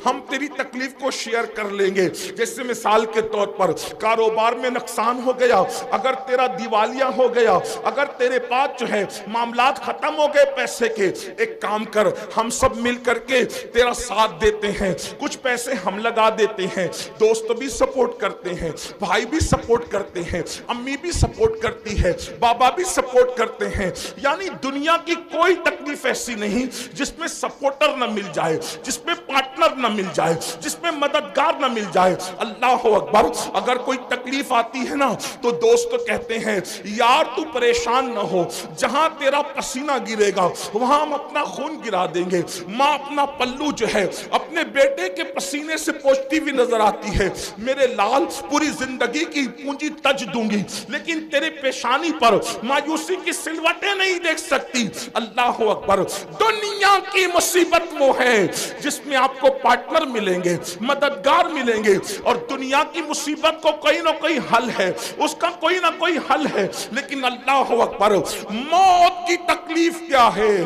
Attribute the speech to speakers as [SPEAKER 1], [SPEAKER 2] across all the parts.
[SPEAKER 1] ہم تیری تکلیف کو شیئر کر لیں گے. جیسے مثال کے طور پر کاروبار میں نقصان ہو گیا, اگر تیرا دیوالیہ ہو گیا, اگر تیرے پاس جو ہے معاملات ختم ہو گئے پیسے کے, ایک کام کر, ہم سب مل کر کے تیرا ساتھ دیتے ہیں, کچھ پیسے ہم لگا دیتے ہیں, دوست بھی سپورٹ کرتے ہیں, بھائی بھی سپورٹ کرتے ہیں, امی بھی سپورٹ کرتی ہے, بابا بھی سپورٹ کرتے ہیں. یعنی دنیا کی کوئی تکلیف ایسی نہیں جس میں سپورٹر نہ مل جائے, جس میں پارٹنر نہ مل جائے, جس میں مددگار نہ مل جائے. اللہ اکبر. اگر کوئی تکلیف آتی ہے نا تو دوست کہتے ہیں یار تو پریشان نہ ہو, جہاں تیرا پسینہ گرے گا وہاں ہم اپنا خون گرا دیں گے. ماں اپنا پلو جو ہے اپنے بیٹے کے پسینے سے پوچھتی ہوئی نظر آتی ہے, میرے لال پوری زندگی کی پونجی تج دوں گی لیکن تیرے پیشانی پر مایوسی کی سلوٹیں نہیں دیکھ سکتی. اللہ اکبر. دنیا کی مصیبت وہ ہے جس میں آپ کو پارٹنر ملیں گے, مددگار ملیں گے, اور دنیا کی مصیبت کو کوئی نہ کوئی حل ہے, اس کا کوئی نہ کوئی حل ہے. لیکن اللہ اکبر, موت کی تکلیف کیا ہے,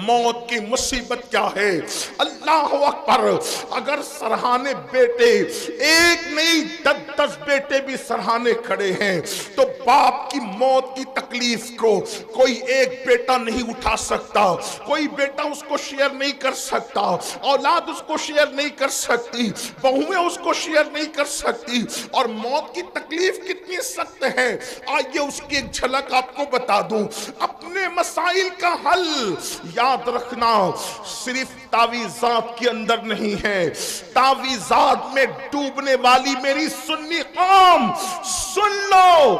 [SPEAKER 1] موت کی مصیبت کیا ہے. اللہ اکبر. اگر سرہانے بیٹے ایک نہیں 10 بیٹے بھی سرہانے کھڑے ہیں تو باپ کی موت کی تکلیف کو کوئی ایک بیٹا نہیں اٹھا سکتا, کوئی بیٹا اس کو شیئر نہیں کر سکتا, اولاد اس کو شیئر نہیں کر سکتی, بہویں اس کو شیئر نہیں کر سکتی. اور موت کی تکلیف کتنی سخت ہے, آئیے اس کی ایک جھلک آپ کو بتا دوں. اپنے مسائل کا حل یاد رکھنا صرف تعویذات کے اندر نہیں ہے. تعویذات میں ڈوبنے والی میری سنی قوم سن لو,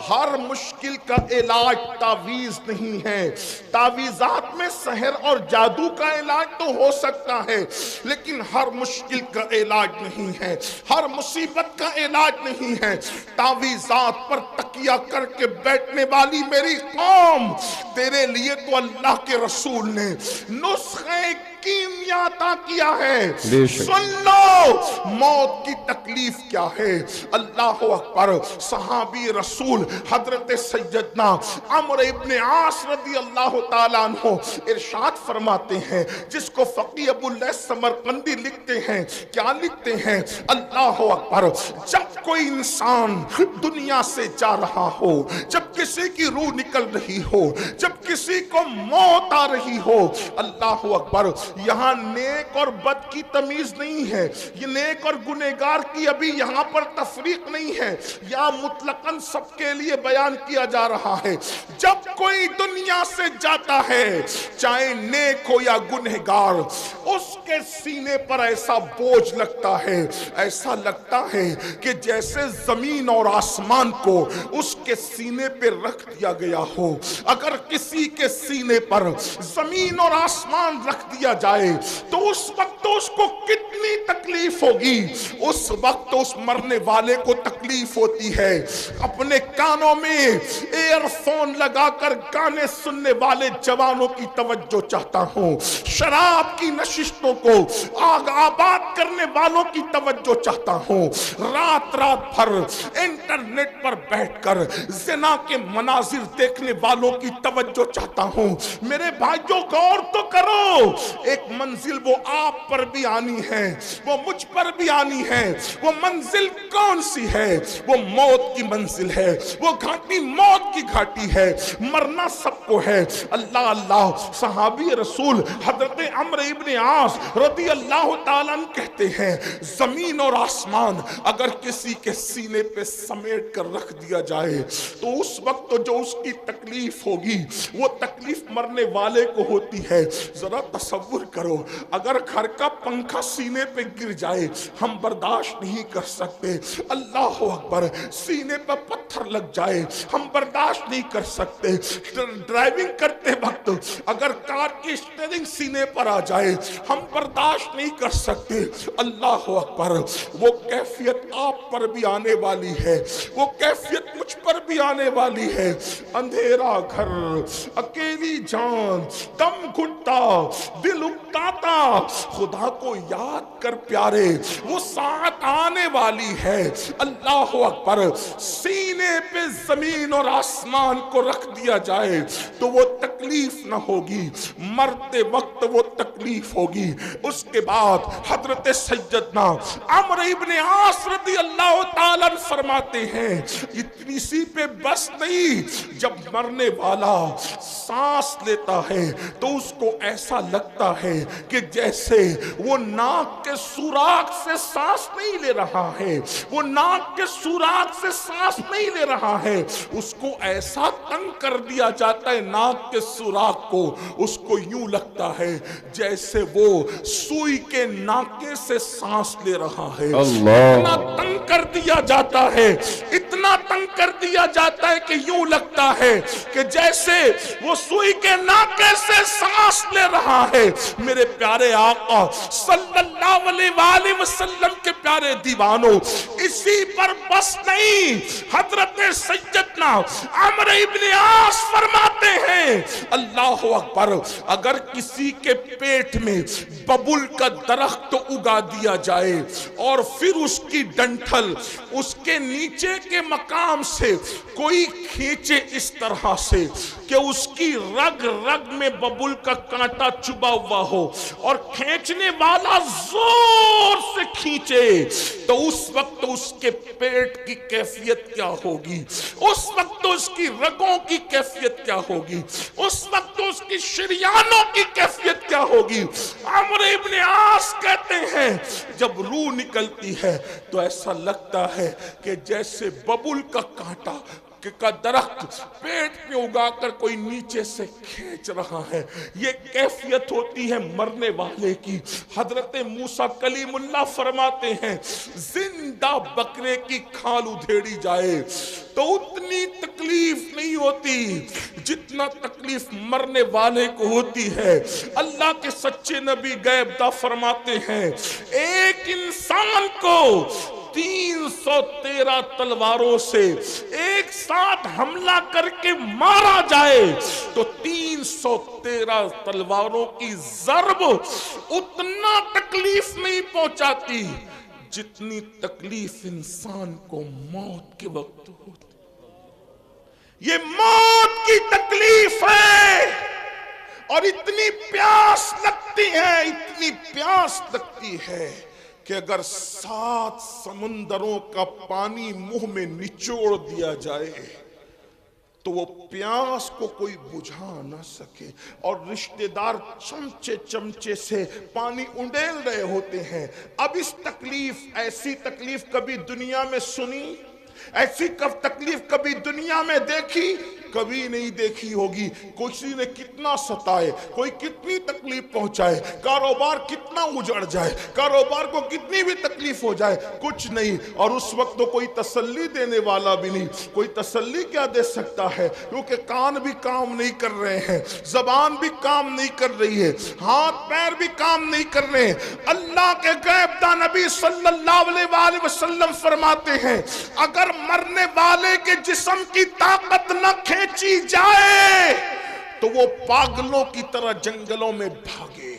[SPEAKER 1] ہر مشکل کا علاج تعویذ نہیں ہے. تعویذات میں سحر اور جادو کا علاج تو ہو سکتا ہے لیکن ہر مشکل کا علاج نہیں ہے, ہر مصیبت کا علاج نہیں ہے. تعویذات پر تکیہ کر کے بیٹھنے والی میری قوم, تیرے لیے تو اللہ کے رسول نے نسخہ کیمیا عطا کیا ہے. سن لو موت کی تکلیف کیا ہے. اللہ اکبر. صحابی رسول حضرت سیدنا عمرو ابن عاص رضی اللہ تعالیٰ عنہ ارشاد فرماتے ہیں, جس کو فقیہ ابو اللیث سمرقندی لکھتے ہیں, کیا لکھتے ہیں, اللہ اکبر. جب کوئی انسان دنیا سے جا رہا ہو, جب کسی کی روح نکل رہی ہو, جب کسی کو موت آ رہی ہو, اللہ اکبر, یہاں نیک اور بد کی تمیز نہیں ہے, یہ نیک اور گنہگار کی ابھی یہاں پر تفریق نہیں ہے, یا مطلقاً سب کے لیے بیان کیا جا رہا ہے. جب کوئی دنیا سے جاتا ہے چاہے نیک ہو یا گنہگار, اس کے سینے پر ایسا بوجھ لگتا ہے, ایسا لگتا ہے کہ جیسے زمین اور آسمان کو اس کے سینے پہ رکھ دیا گیا ہو. اگر کسی کے سینے پر زمین اور آسمان رکھ دیا جائے تو اس وقت تو اس کو کتنی تکلیف ہوگی. اس وقت تو اس مرنے والے کو تکلیف ہوتی ہے. اپنے کانوں میں ایئر فون لگا کر گانے سننے والے جوانوں کی توجہ چاہتا ہوں, شراب کی نشستوں کو آگ آباد کرنے والوں کی توجہ چاہتا ہوں, رات رات بھر انٹرنیٹ پر بیٹھ کر زنا کے مناظر دیکھنے والوں کی توجہ چاہتا ہوں. میرے بھائیوں غور تو کرو, ایک منزل وہ آپ پر بھی آنی ہے, وہ مجھ پر بھی آنی ہے. وہ منزل کون سی ہے؟ وہ موت کی منزل ہے, وہ گھاٹی موت کی گھاٹی ہے, مرنا سب کو ہے. اللہ اللہ. صحابی رسول حضرت عمرو ابن عاص رضی اللہ تعالیٰ عنہ کہتے ہیں, زمین اور آسمان اگر کسی کے سینے پہ سمیٹ کر رکھ دیا جائے تو اس وقت جو اس کی تکلیف ہوگی وہ تکلیف مرنے والے کو ہوتی ہے. ذرا تصور کرو, اگر گھر کا پنکھا سینے پہ گر جائے ہم برداشت نہیں کر سکتے. اللہ اکبر. سینے پہ پتھر لگ جائے ہم برداشت نہیں کر سکتے. ڈرائیونگ کرتے وقت اگر کار کی اسٹیئرنگ سینے پر آ جائے ہم برداشت نہیں کر سکتے. اللہ اکبر. وہ کیفیت آپ پر بھی آنے والی ہے, وہ کیفیت مجھ پر بھی آنے والی ہے. اندھیرا گھر, اکیلی جان, دم گھٹتا, دل اکتا پتا، خدا کو یاد کر پیارے، وہ ساعت آنے والی ہے، اللہ اکبر، سینے پہ زمین اور آسمان کو رکھ دیا جائے تو وہ تکلیف نہ ہوگی، مرتے وقت وہ تکلیف ہوگی۔ اس کے بعد حضرت سیدنا عمرو ابن عاص رضی اللہ تعالیٰ فرماتے ہیں اتنی سی پہ بس نہیں، جب مرنے والا سانس لیتا ہے تو اس کو ایسا لگتا ہے کہ جیسے وہ ناک کے سوراخ سے سانس نہیں لے رہا ہے، وہ ناک کے سوراخ سے سانس نہیں لے رہا ہے، اس کو ایسا تنگ کر دیا جاتا ہے ناک کے سوراخ کو، اس کو یوں لگتا ہے جیسے وہ سوئی کے ناکے سے سانس لے رہا ہے۔ اتنا تنگ کر دیا جاتا ہے، اتنا تنگ کر دیا جاتا ہے کہ یوں لگتا ہے کہ جیسے وہ سوئی کے ناکے سے سانس لے رہا ہے۔ میرے پیارے آقا صلی اللہ علیہ وآلہ وسلم کے پیارے دیوانوں، اسی پر بس نہیں، حضرت سیدنا عمرو ابن عاص فرماتے ہیں اللہ اکبر، اگر کسی کے پیٹ میں ببل کا درخت اگا دیا جائے اور پھر اس کی ڈنٹھل اس کے نیچے کے مقام سے کوئی کھینچے اس طرح سے کہ اس کی رگ رگ میں ببل کا کانٹا چبا ہوا ہو اور کھینچنے والا زور سے کھینچے تو اس وقت اس کے پیٹ کی کیفیت کیا ہوگی، اس وقت اس کی رگوں کی کیفیت کیا ہوگی، اس وقت اس کی شریانوں کی کیفیت کیا ہوگی۔ عمرو ابن عاص کہتے ہیں جب روح نکلتی ہے تو ایسا لگتا ہے کہ جیسے ببل کا کانٹا کا درخت پیٹ میں اگا کر کوئی نیچے سے کھینچ رہا ہے، یہ کیفیت ہوتی ہے مرنے والے کی۔ حضرت موسیٰ کلیم اللہ فرماتے ہیں زندہ بکرے کی کھال ادھیڑی جائے تو اتنی تکلیف نہیں ہوتی جتنا تکلیف مرنے والے کو ہوتی ہے۔ اللہ کے سچے نبی غیب دا فرماتے ہیں ایک انسان کو 313 تلواروں سے ایک ساتھ حملہ کر کے مارا جائے تو 313 تلواروں کی ضرب اتنا تکلیف نہیں پہنچاتی جتنی تکلیف انسان کو موت کے وقت ہوتی۔ یہ موت کی تکلیف ہے اور اتنی پیاس لگتی ہے، اتنی پیاس لگتی ہے کہ اگر 7 سمندروں کا پانی منہ میں نچوڑ دیا جائے تو وہ پیاس کو کوئی بجھا نہ سکے، اور رشتہ دار چمچے چمچے سے پانی انڈیل رہے ہوتے ہیں۔ اب اس تکلیف، ایسی تکلیف کبھی دنیا میں سنی، ایسی تکلیف کبھی دنیا میں دیکھی؟ کبھی نہیں دیکھی ہوگی۔ کسی نے کتنا ستائے، کوئی کتنی تکلیف پہنچائے، کاروبار کتنا اجڑ جائے، کاروبار کو کتنی بھی تکلیف ہو جائے، کچھ نہیں، اور اس وقت تو کوئی تسلی دینے والا بھی نہیں۔ کوئی تسلی کیا دے سکتا ہے، کیونکہ کان بھی کام نہیں کر رہے ہیں، زبان بھی کام نہیں کر رہی ہے، ہاتھ پیر بھی کام نہیں کر رہے ہیں۔ اللہ کے غیب داں نبی صلی اللہ علیہ وآلہ وسلم فرماتے ہیں اگر مرنے والے کے جسم کی طاقت نہ کھینچی جائے تو وہ پاگلوں کی طرح جنگلوں میں بھاگے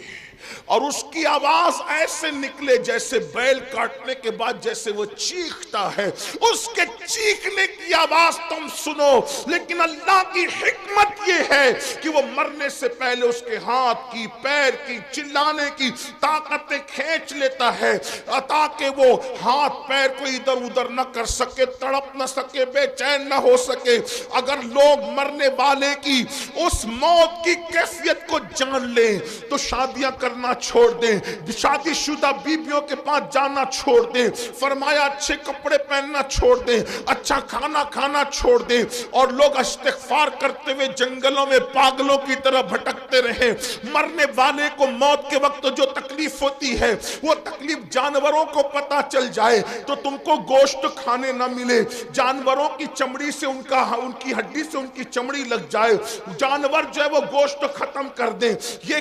[SPEAKER 1] اور اس کی آواز ایسے نکلے جیسے بیل کاٹنے کے بعد جیسے وہ چیختا ہے، اس کے چیخنے کی آواز تم سنو۔ لیکن اللہ کی حکمت یہ ہے کہ وہ مرنے سے پہلے اس کے ہاتھ کی، پیر کی، چلانے کی طاقتیں کھینچ لیتا ہے تاکہ وہ ہاتھ پیر کو ادھر ادھر نہ کر سکے، تڑپ نہ سکے، بے چین نہ ہو سکے۔ اگر لوگ مرنے والے کی اس موت کی کیفیت کو جان لیں تو شادیاں کرنا چھوڑ دیں، شادی شدہ بیویوں کے پاس جانا چھوڑ دیں، فرمایا اچھے کپڑے پہننا چھوڑ دیں، اچھا کھانا کھانا چھوڑ دیں، اور لوگ استغفار کرتے ہوئے جنگلوں میں پاگلوں کی طرح بھٹکتے رہیں۔ مرنے والے کو موت کے وقت جو تکلیف ہوتی ہے وہ تکلیف جانوروں کو پتہ چل جائے تو تم کو گوشت کھانے نہ ملے، جانوروں کی چمڑی سے ان کی ہڈی سے ان کی چمڑی لگ جائے، جانور جو ہے وہ گوشت ختم کر دیں، یہ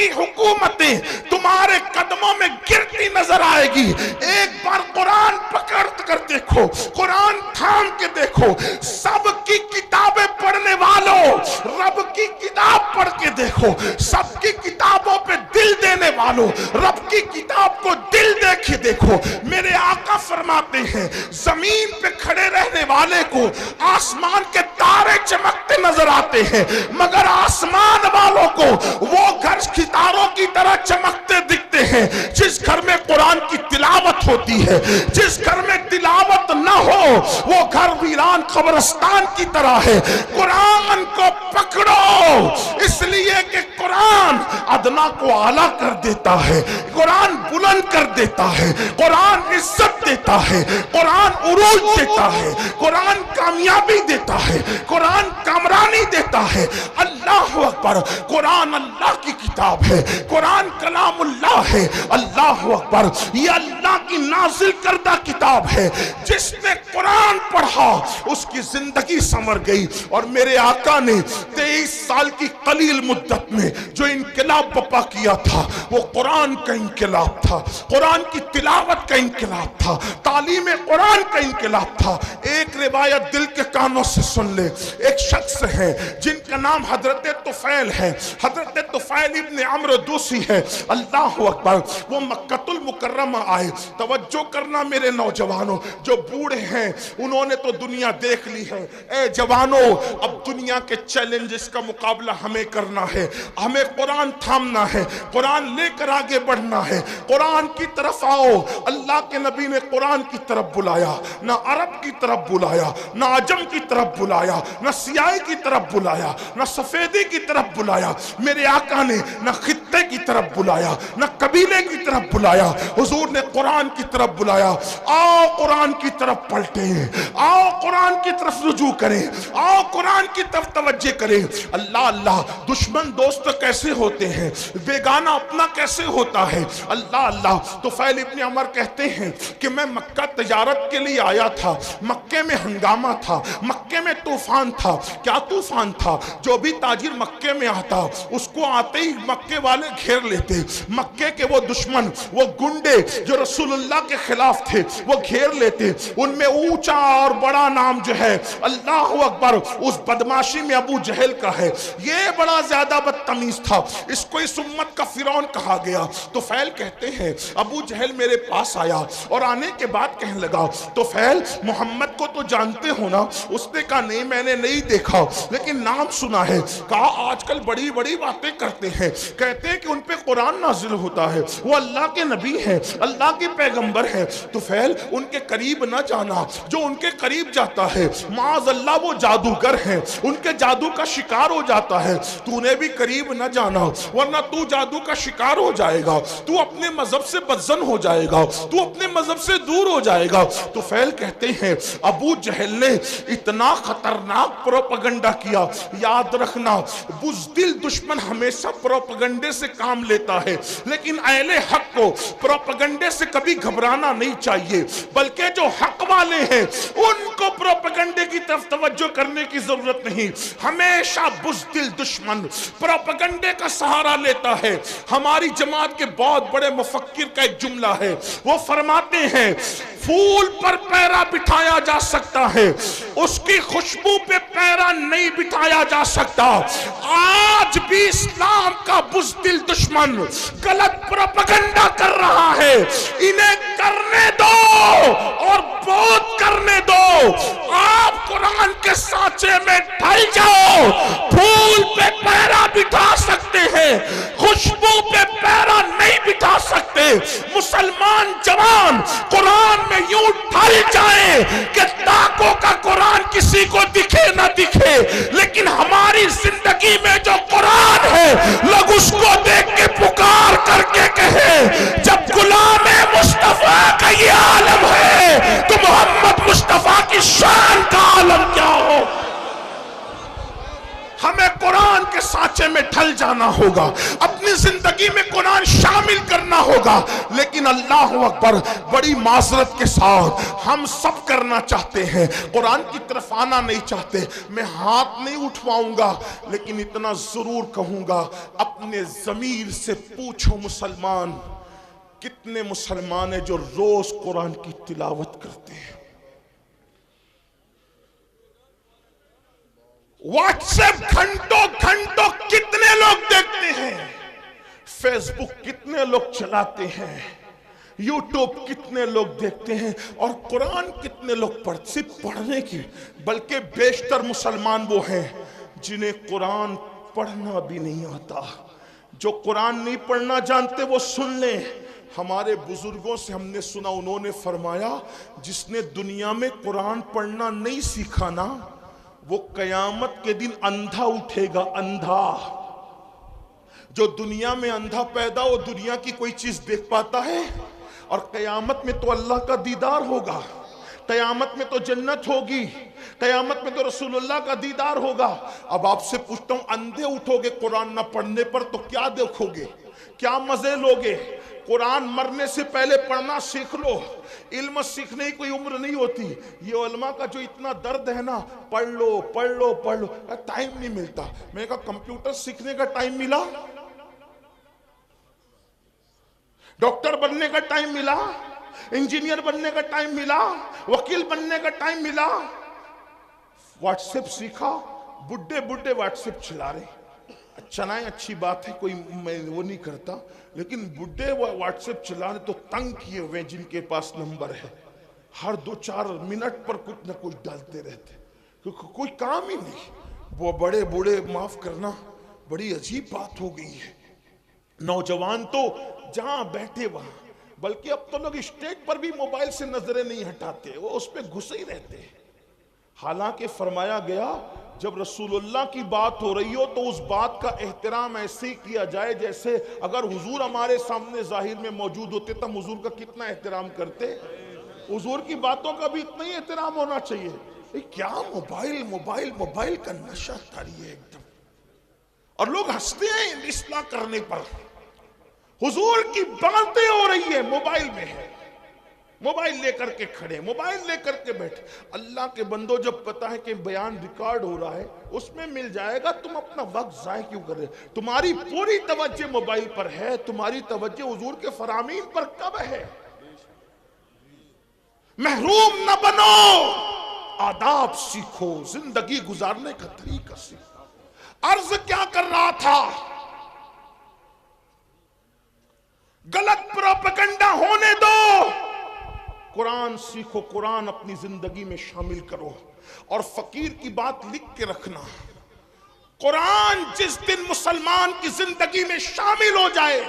[SPEAKER 1] کی حکومتیں تمہارے قدموں میں گرتی نظر آئے گی۔ ایک بار قرآن پکڑ کر دیکھو، قرآن تھام کے دیکھو، سب کی کتابیں پڑھنے والوں رب کی کتاب پڑھ کے دیکھو، سب کی کتابوں پہ دل دینے والوں رب کی کتاب کو دل دے کے دیکھو۔ میرے آقا فرماتے ہیں زمین پہ کھڑے رہنے والے کو آسمان کے تارے چمکتے نظر آتے ہیں، مگر آسمان والوں کو وہ گھر ستاروں کی طرح چمکتے دکھتے ہیں جس گھر میں قرآن کی تلاوت ہوتی ہے۔ جس گھر میں تلاوت نہ ہو وہ گھر ویران قبرستان کی طرح ہے۔ قرآن کو پکڑو، اس لیے کہ قرآن ادنا کو اعلیٰ کر دیتا ہے، قرآن بلند کر دیتا ہے، قرآن عزت دیتا ہے، قرآن عروج دیتا ہے، قرآن کامیابی دیتا ہے، قرآن کامرانی دیتا ہے۔ اللہ اکبر، قرآن اللہ کی کتاب ہے، قرآن کلام اللہ ہے۔ اللہ اکبر، یہ اللہ کی نازل کردہ کتاب ہے۔ جس نے قرآن پڑھا اس کی زندگی سنور گئی۔ اور میرے آقا نے 23 سال کی قلیل مدت میں جو انقلاب برپا کیا تھا وہ قرآن کا انقلاب تھا، قرآن کی تلاوت کا انقلاب تھا، تعلیم قرآن کا انقلاب تھا۔ ایک روایت دل کے کانوں سے سن لے۔ ایک شخص ہے جن کا نام حضرت طفیل ہے، حضرت طفیل ابن عمرو دوسی ہے۔ اللہ اکبر، وہ مکہ المکرمہ آئے۔ توجہ کرنا میرے نوجوانوں، جو بوڑھے ہیں انہوں نے تو دنیا دیکھ لی ہے۔ اے جوانوں، اب دنیا کے چیلنجز کا مقابلہ ہمیں کرنا ہے، ہمیں قرآن تھامنا ہے، قرآن لے کر آگے بڑھنا ہے۔ قرآن کی طرف آؤ۔ اللہ کے نبی نے قرآن کی طرف بلایا، نہ عرب کی طرف بلایا، نہ عجم کی طرف بلایا، نہ سیاہی کی طرف بلایا، نہ سفیدی کی طرف بلایا۔ میرے آقا نے نہ خطے کی طرف بلایا، نہ قبیلے کی طرف بلایا، حضور نے قرآن کی طرف بلایا۔ آؤ قرآن کی طرف پلٹیں، آؤ قرآن کی طرف رجوع کریں، آؤ قرآن کی طرف توجہ کریں۔ اللہ اللہ، دشمن دوست کیسے ہوتے ہیں، بیگانہ اپنا کیسے ہوتا ہے۔ اللہ اللہ، طفیل ابن عمر کہتے ہیں کہ میں مکہ تجارت کے لیے آیا تھا، مکے میں ہنگامہ تھا، مکے میں طوفان تھا۔ کیا طوفان تھا؟ جو بھی تاجر مکے میں آتا اس کو آتے ہی مکے والے گھیر لیتے۔ مکے کے وہ دشمن، وہ گنڈے جو رسول اللہ کے خلاف تھے، وہ گھیر لیتے۔ ان میں اونچا اور بڑا نام جو ہے، اللہ اکبر، اس بدماشی میں ابو جہل کا ہے۔ یہ بڑا زیادہ بدتمیز تھا، اس کو اس امت کا فرعون کہا گیا۔ طفیل کہتے ہیں ابو جہل میرے پاس آیا اور آنے کے بعد کہنے لگا طفیل محمد کو تو جانتے ہو نا؟ اس نے کہا نہیں، میں نے نہیں دیکھا لیکن نام سنا ہے۔ کہا آج کل بڑی بڑی باتیں کرتے ہیں، کہتے ہیں کہ ان پہ قرآن نازل ہوتا ہے، وہ اللہ کے نبی ہیں، اللہ کے پیغمبر ہیں۔ طفیل ان کے قریب نہ جانا، جو ان کے قریب جاتا ہے معاذ اللہ وہ جادوگر ہیں، ان کے جادو کا شکار ہو جاتا ہے۔ تو نے بھی قریب نہ جانا ورنہ تو جادو کا شکار ہو جائے گا، تو اپنے مذہب سے بدزن ہو جائے گا، تو اپنے مذہب سے دور ہو جائے گا۔ طفیل کہتے ہیں ابو جہل نے اتنا خطرناک پروپیگنڈا کیا۔ یاد رکھنا بزدل دشمن ہمیشہ پروپیگنڈے سے کام لیتا ہے، لیکن اہل حق کو پروپیگنڈے سے کبھی گھبرانا نہیں چاہیے، بلکہ جو حق والے ہیں ان کو پروپیگنڈے کی طرف توجہ کرنے کی ضرورت نہیں۔ ہمیشہ بزدل دشمن پروپیگنڈے کا سہارا لیتا ہے۔ ہماری جماعت کے بہت بڑے مفکر کا ایک جملہ ہے، وہ فرماتے ہیں پھول پر پیرا بٹھایا جا سکتا ہے، اس کی خوشبو پہ پیرا نہیں بٹھایا جا سکتا۔ آج بھی اسلام کا بزدل دشمن غلط پروپیگنڈا کر رہا ہے، انہیں کرنے دو اور بہت کرنے دو۔ آپ قرآن کے سانچے میں ڈھل جاؤ۔ پھول پہ پیرا بٹھا سکتے ہیں، خوشبو پہ پیرا نہیں بٹھا سکتے۔ مسلمان جوان قرآن میں یوں ڈھل جائیں کہ ڈاکوں کا قرآن کسی کو دکھے نہ دکھے، لیکن ہماری زندگی میں جو قرآن ہے لوگ اس کو دیکھ کے پکار کر کے کہیں جب غلام مصطفیٰ کا یہ عالم ہے تو محمد مصطفیٰ کی شان کا عالم کیا ہو۔ ہمیں قرآن کے ساتھ ڈھانچے میں ڈھل جانا ہوگا، اپنی زندگی میں قرآن شامل کرنا ہوگا، لیکن اللہ اکبر بڑی معذرت کے ساتھ ہم سب کرنا چاہتے ہیں، قرآن کی طرف آنا نہیں چاہتے۔ میں ہاتھ نہیں اٹھواؤں گا، لیکن اتنا ضرور کہوں گا، اپنے ضمیر سے پوچھو مسلمان، کتنے مسلمان ہیں جو روز قرآن کی تلاوت کرتے ہیں؟ واٹس ایپ گھنٹوں گھنٹوں کتنے لوگ دیکھتے ہیں؟ فیس بک کتنے لوگ چلاتے ہیں؟ یوٹیوب کتنے لوگ دیکھتے ہیں؟ اور قرآن کتنے لوگ صرف پڑھنے کی، بلکہ بیشتر مسلمان وہ ہیں جنہیں قرآن پڑھنا بھی نہیں آتا۔ جو قرآن نہیں پڑھنا جانتے وہ سن لیں، ہمارے بزرگوں سے ہم نے سنا، انہوں نے فرمایا جس نے دنیا میں قرآن پڑھنا نہیں سیکھا نا، وہ قیامت کے دن اندھا اٹھے گا، اندھا۔ جو دنیا میں اندھا پیدا ہو، دنیا کی کوئی چیز دیکھ پاتا ہے؟ اور قیامت میں تو اللہ کا دیدار ہوگا، قیامت میں تو جنت ہوگی، قیامت میں تو رسول اللہ کا دیدار ہوگا۔ اب آپ سے پوچھتا ہوں، اندھے اٹھو گے قرآن نہ پڑھنے پر تو کیا دیکھو گے؟ کیا مزے لوگے؟ قرآن مرنے سے پہلے پڑھنا سیکھ لو، علم سیکھنے کی کوئی عمر نہیں ہوتی۔ یہ علماء کا جو اتنا درد ہے نا، پڑھ لو پڑھ لو پڑھ لو، ٹائم نہیں ملتا۔ میں نے کہا کمپیوٹر سیکھنے کا ٹائم ملا، ڈاکٹر بننے کا ٹائم ملا، انجینئر بننے کا ٹائم ملا، وکیل بننے کا ٹائم ملا، واٹس ایپ سیکھا، بڈھے بڈھے واٹس ایپ چلا رہے۔ چلائیں، اچھی بات ہے، کوئی میں وہ نہیں کرتا، لیکن بڈھے واٹس ایپ چلا رہے تو تنگ کیے ہوئے جن کے پاس نمبر ہے، ہر 2-4 منٹ پر کچھ نہ کچھ ڈالتے رہتے، کیونکہ کوئی کام ہی نہیں۔ وہ بڑے بوڑھے، معاف کرنا، بڑی عجیب بات ہو گئی ہے۔ نوجوان تو جہاں بیٹھے وہاں، بلکہ اب تو لوگ اسٹیج پر بھی موبائل سے نظریں نہیں ہٹاتے، وہ اس پہ گھسے ہی رہتے ہیں۔ حالانکہ فرمایا گیا جب رسول اللہ کی بات ہو رہی ہو تو اس بات کا احترام ایسے ہی کیا جائے جیسے اگر حضور ہمارے سامنے ظاہر میں موجود ہوتے تو ہم حضور کا کتنا احترام کرتے۔ حضور کی باتوں کا بھی اتنا ہی احترام ہونا چاہیے۔ کیا موبائل موبائل موبائل کا نشہ تاری ہے ایک دم، اور لوگ ہنستے ہیں اصلاح کرنے پر۔ حضور کی باتیں ہو رہی ہے، موبائل میں ہے، موبائل لے کر کے کھڑے، موبائل لے کر کے بیٹھے۔ اللہ کے بندو، جب پتا ہے کہ بیان ریکارڈ ہو رہا ہے، اس میں مل جائے گا، تم اپنا وقت ضائع کیوں کر رہے؟ تمہاری پوری توجہ موبائل پر ہے، تمہاری توجہ حضور کے فرامین پر کب ہے؟ محروم نہ بنو، آداب سیکھو، زندگی گزارنے کا طریقہ سیکھو۔ عرض کیا کر رہا تھا؟ غلط پروپیگنڈا ہونے دو، قرآن سیکھو، قرآن اپنی زندگی میں شامل کرو۔ اور فقیر کی بات لکھ کے رکھنا، قرآن جس دن مسلمان کی زندگی میں شامل ہو جائے،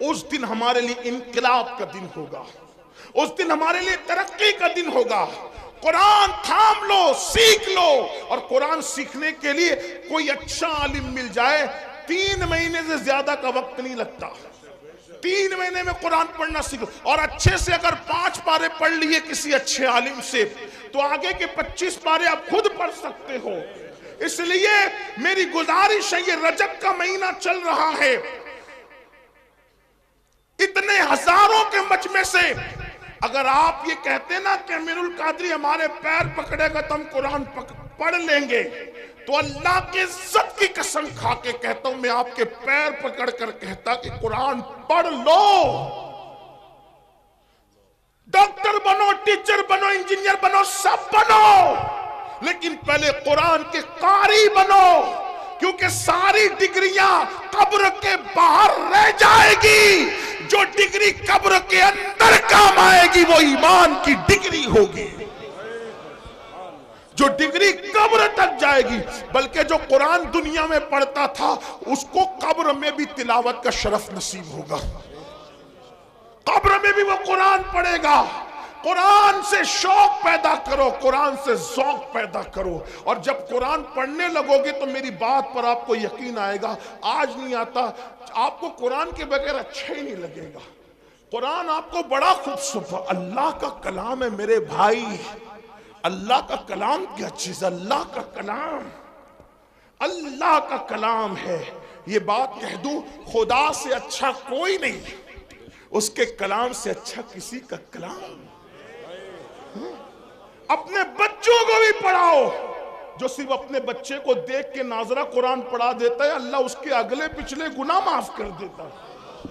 [SPEAKER 1] اس دن ہمارے لیے انقلاب کا دن ہوگا، اس دن ہمارے لیے ترقی کا دن ہوگا۔ قرآن تھام لو، سیکھ لو، اور قرآن سیکھنے کے لیے کوئی اچھا عالم مل جائے، 3 مہینے سے زیادہ کا وقت نہیں لگتا۔ 3 مہینے میں قرآن پڑھنا سیکھو، اور اچھے سے اگر 5 پارے پڑھ لیے کسی اچھے عالم سے تو آگے کے 25 پارے آپ خود پڑھ سکتے ہو۔ اس لیے میری گزارش ہے، یہ رجب کا مہینہ چل رہا ہے، اتنے ہزاروں کے مجمع سے اگر آپ یہ کہتے نا کہ امیر القادری ہمارے پیر پکڑے گا تو ہم قرآن پڑھ لیں گے، تو اللہ کے عزت کی قسم کھا کے کہتا ہوں، میں آپ کے پیر پکڑ کر کہتا کہ قرآن پڑھ لو۔ ڈاکٹر بنو، ٹیچر بنو، انجینئر بنو، سب بنو، لیکن پہلے قرآن کے قاری بنو، کیونکہ ساری ڈگریاں قبر کے باہر رہ جائے گی، جو ڈگری قبر کے اندر کام آئے گی وہ ایمان کی ڈگری ہوگی، جو ڈگری قبر تک جائے گی۔ بلکہ جو قرآن دنیا میں پڑھتا تھا اس کو قبر میں بھی تلاوت کا شرف نصیب ہوگا، قبر میں بھی وہ قرآن پڑھے گا۔ قرآن سے شوق پیدا کرو، قرآن سے ذوق پیدا کرو، اور جب قرآن پڑھنے لگو گے تو میری بات پر آپ کو یقین آئے گا۔ آج نہیں آتا، آپ کو قرآن کے بغیر اچھا ہی نہیں لگے گا۔ قرآن آپ کو بڑا خوبصورت، اللہ کا کلام ہے میرے بھائی، اللہ کا کلام کیا چیز، اللہ کا کلام، اللہ کا کلام ہے. یہ بات کہہ دوں، خدا سے اچھا کوئی نہیں، اس کے کلام سے اچھا کسی کا کلام. اپنے بچوں کو بھی پڑھاؤ. جو صرف اپنے بچے کو دیکھ کے ناظرہ قرآن پڑھا دیتا ہے، اللہ اس کے اگلے پچھلے گناہ معاف کر دیتا ہے.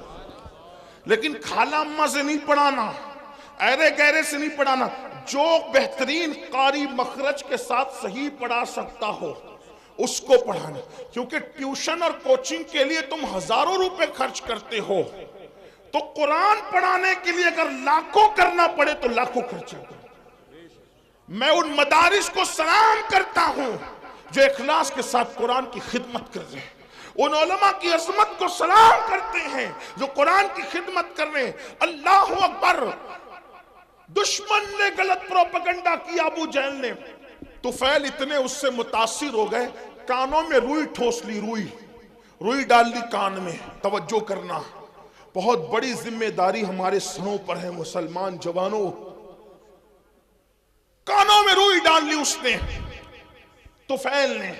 [SPEAKER 1] لیکن خالہ اماں سے نہیں پڑھانا، ایرے گہرے سے نہیں پڑھانا. جو بہترین قاری مخرج کے ساتھ صحیح پڑھا سکتا ہو اس کو پڑھانا. کیونکہ ٹیوشن اور کوچنگ کے لیے تم ہزاروں روپے خرچ کرتے ہو، تو قرآن پڑھانے کے لیے اگر لاکھوں کرنا پڑے تو لاکھوں خرچہ کرو. میں ان مدارس کو سلام کرتا ہوں جو اخلاص کے ساتھ قرآن کی خدمت کر رہے ہیں. ان علماء کی عظمت کو سلام کرتے ہیں جو قرآن کی خدمت کر رہے ہیں. اللہ اکبر. دشمن نے غلط پروپیگنڈا کیا ابو جہل نے. طفیل اتنے اس سے متاثر ہو گئے، کانوں میں روئی ٹھوس لی، روئی ڈال لی کان میں. توجہ کرنا، بہت بڑی ذمہ داری ہمارے سروں پر ہے مسلمان جوانوں. کانوں میں روئی ڈال لی اس نے، طفیل نے.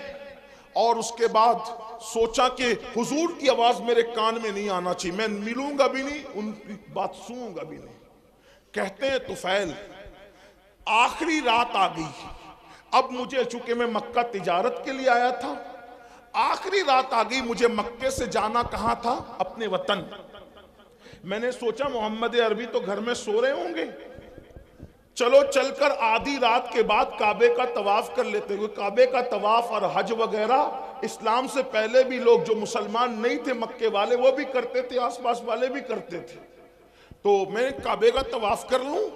[SPEAKER 1] اور اس کے بعد سوچا کہ حضور کی آواز میرے کان میں نہیں آنا چاہیے، میں ملوں گا بھی نہیں، ان کی بات سنوں گا بھی نہیں. کہتے ہیں طفیل آخری رات آ گئی. اب مجھے، چونکہ میں مکہ تجارت کے لیے آیا تھا، آخری رات آ گئی. مجھے مکے سے جانا کہاں تھا؟ اپنے وطن. میں نے سوچا محمد عربی تو گھر میں سو رہے ہوں گے، چلو چل کر آدھی رات کے بعد کعبے کا طواف کر لیتے ہوئے. کعبے کا طواف اور حج وغیرہ اسلام سے پہلے بھی لوگ جو مسلمان نہیں تھے مکے والے وہ بھی کرتے تھے، آس پاس والے بھی کرتے تھے. تو میں کعبے کا طواف کر لوں.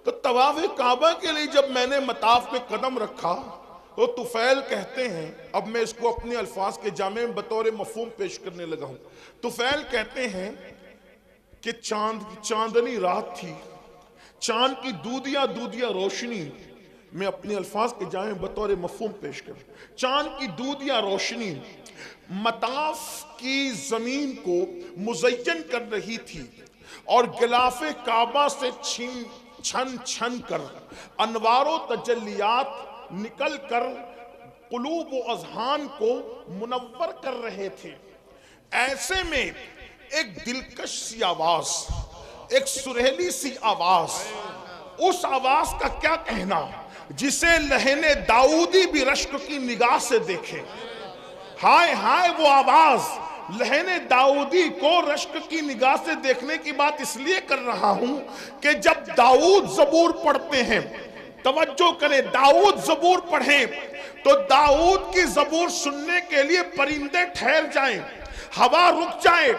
[SPEAKER 1] تو طواف کعبہ کے لیے جب میں نے مطاف پہ قدم رکھا تو طفیل کہتے ہیں، اب میں اس کو اپنے الفاظ کے جامع میں بطور مفہوم پیش کرنے لگا ہوں. طفیل کہتے ہیں کہ چاندنی رات تھی، چاند کی دودیا روشنی، میں اپنے الفاظ کے جامع بطور مفہوم پیش کروں. چاند کی دودیا روشنی مطاف کی زمین کو مزین کر رہی تھی، اور غلاف کعبہ سے چھن چھن کر انوار و تجلیات نکل کر قلوب و اذہان کو منور کر رہے تھے. ایسے میں ایک دلکش سی آواز، ایک سریلی سی آواز، اس آواز کا کیا کہنا جسے لہن داؤدی بھی رشک کی نگاہ سے دیکھے. ہائے ہائے وہ آواز. لہن داؤدی کو رشک کی نگاہ سے دیکھنے کی بات اس لیے کر رہا ہوں کہ جب داؤد زبور پڑھتے ہیں، توجہ کریں، داؤد زبور پڑھیں تو داؤد کی زبور سننے کے لیے پرندے ٹھہر جائیں، ہوا رک جائے،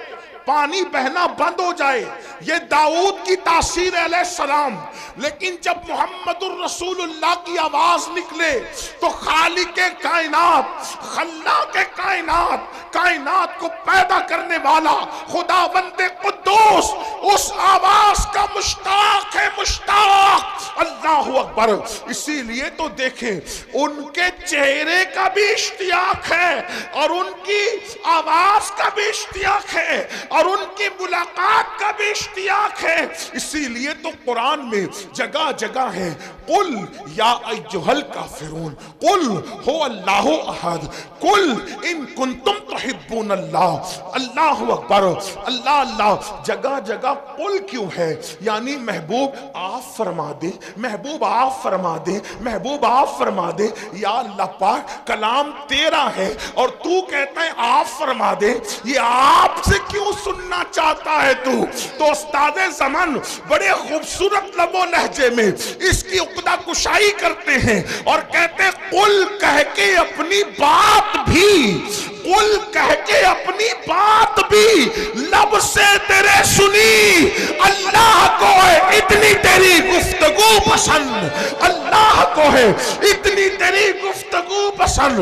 [SPEAKER 1] پانی بہنا بند ہو جائے. یہ داؤد کی تاثیر علیہ السلام. لیکن جب محمد الرسول اللہ کی آواز نکلے تو خالق کائنات، خلاق کائنات، کائنات کو پیدا کرنے والا خداوند قدوس اس آواز کا مشتاق ہے، مشتاق. اللہ اکبر. اسی لیے تو دیکھیں ان کے چہرے کا بھی اشتیاق ہے اور ان کی آواز کا بھی اشتیاق ہے اور ان کی ملاقات کا بھی اشتیاق ہے. اسی لیے تو قرآن میں جگہ جگہ ہے قل یا ایھا الکافرون قل هو اللہ احد قل ان کنتم تحبون اللہ. اللہ اکبر. اللہ اللہ. جگہ جگہ قل کیوں ہے؟ یعنی محبوب آپ فرما دے، محبوب آپ فرما دے، محبوب آپ فرما دے. یا اللہ پاک کلام تیرا ہے اور تو کہتا ہے آپ فرما دے. یہ آپ سے کیوں سننا چاہتا ہے تو استاد زمان بڑے خوبصورت لب و لہجے میں اس کی عقدہ کشائی کرتے ہیں اور کہتے ہیں قل کہہ کے اپنی بات بھی، قل کہہ کے اپنی بات بھی لب سے تیرے سنی. اللہ کو ہے اتنی تیری گفتگو پسند، اللہ کو ہے اتنی تیری گفتگو پسند.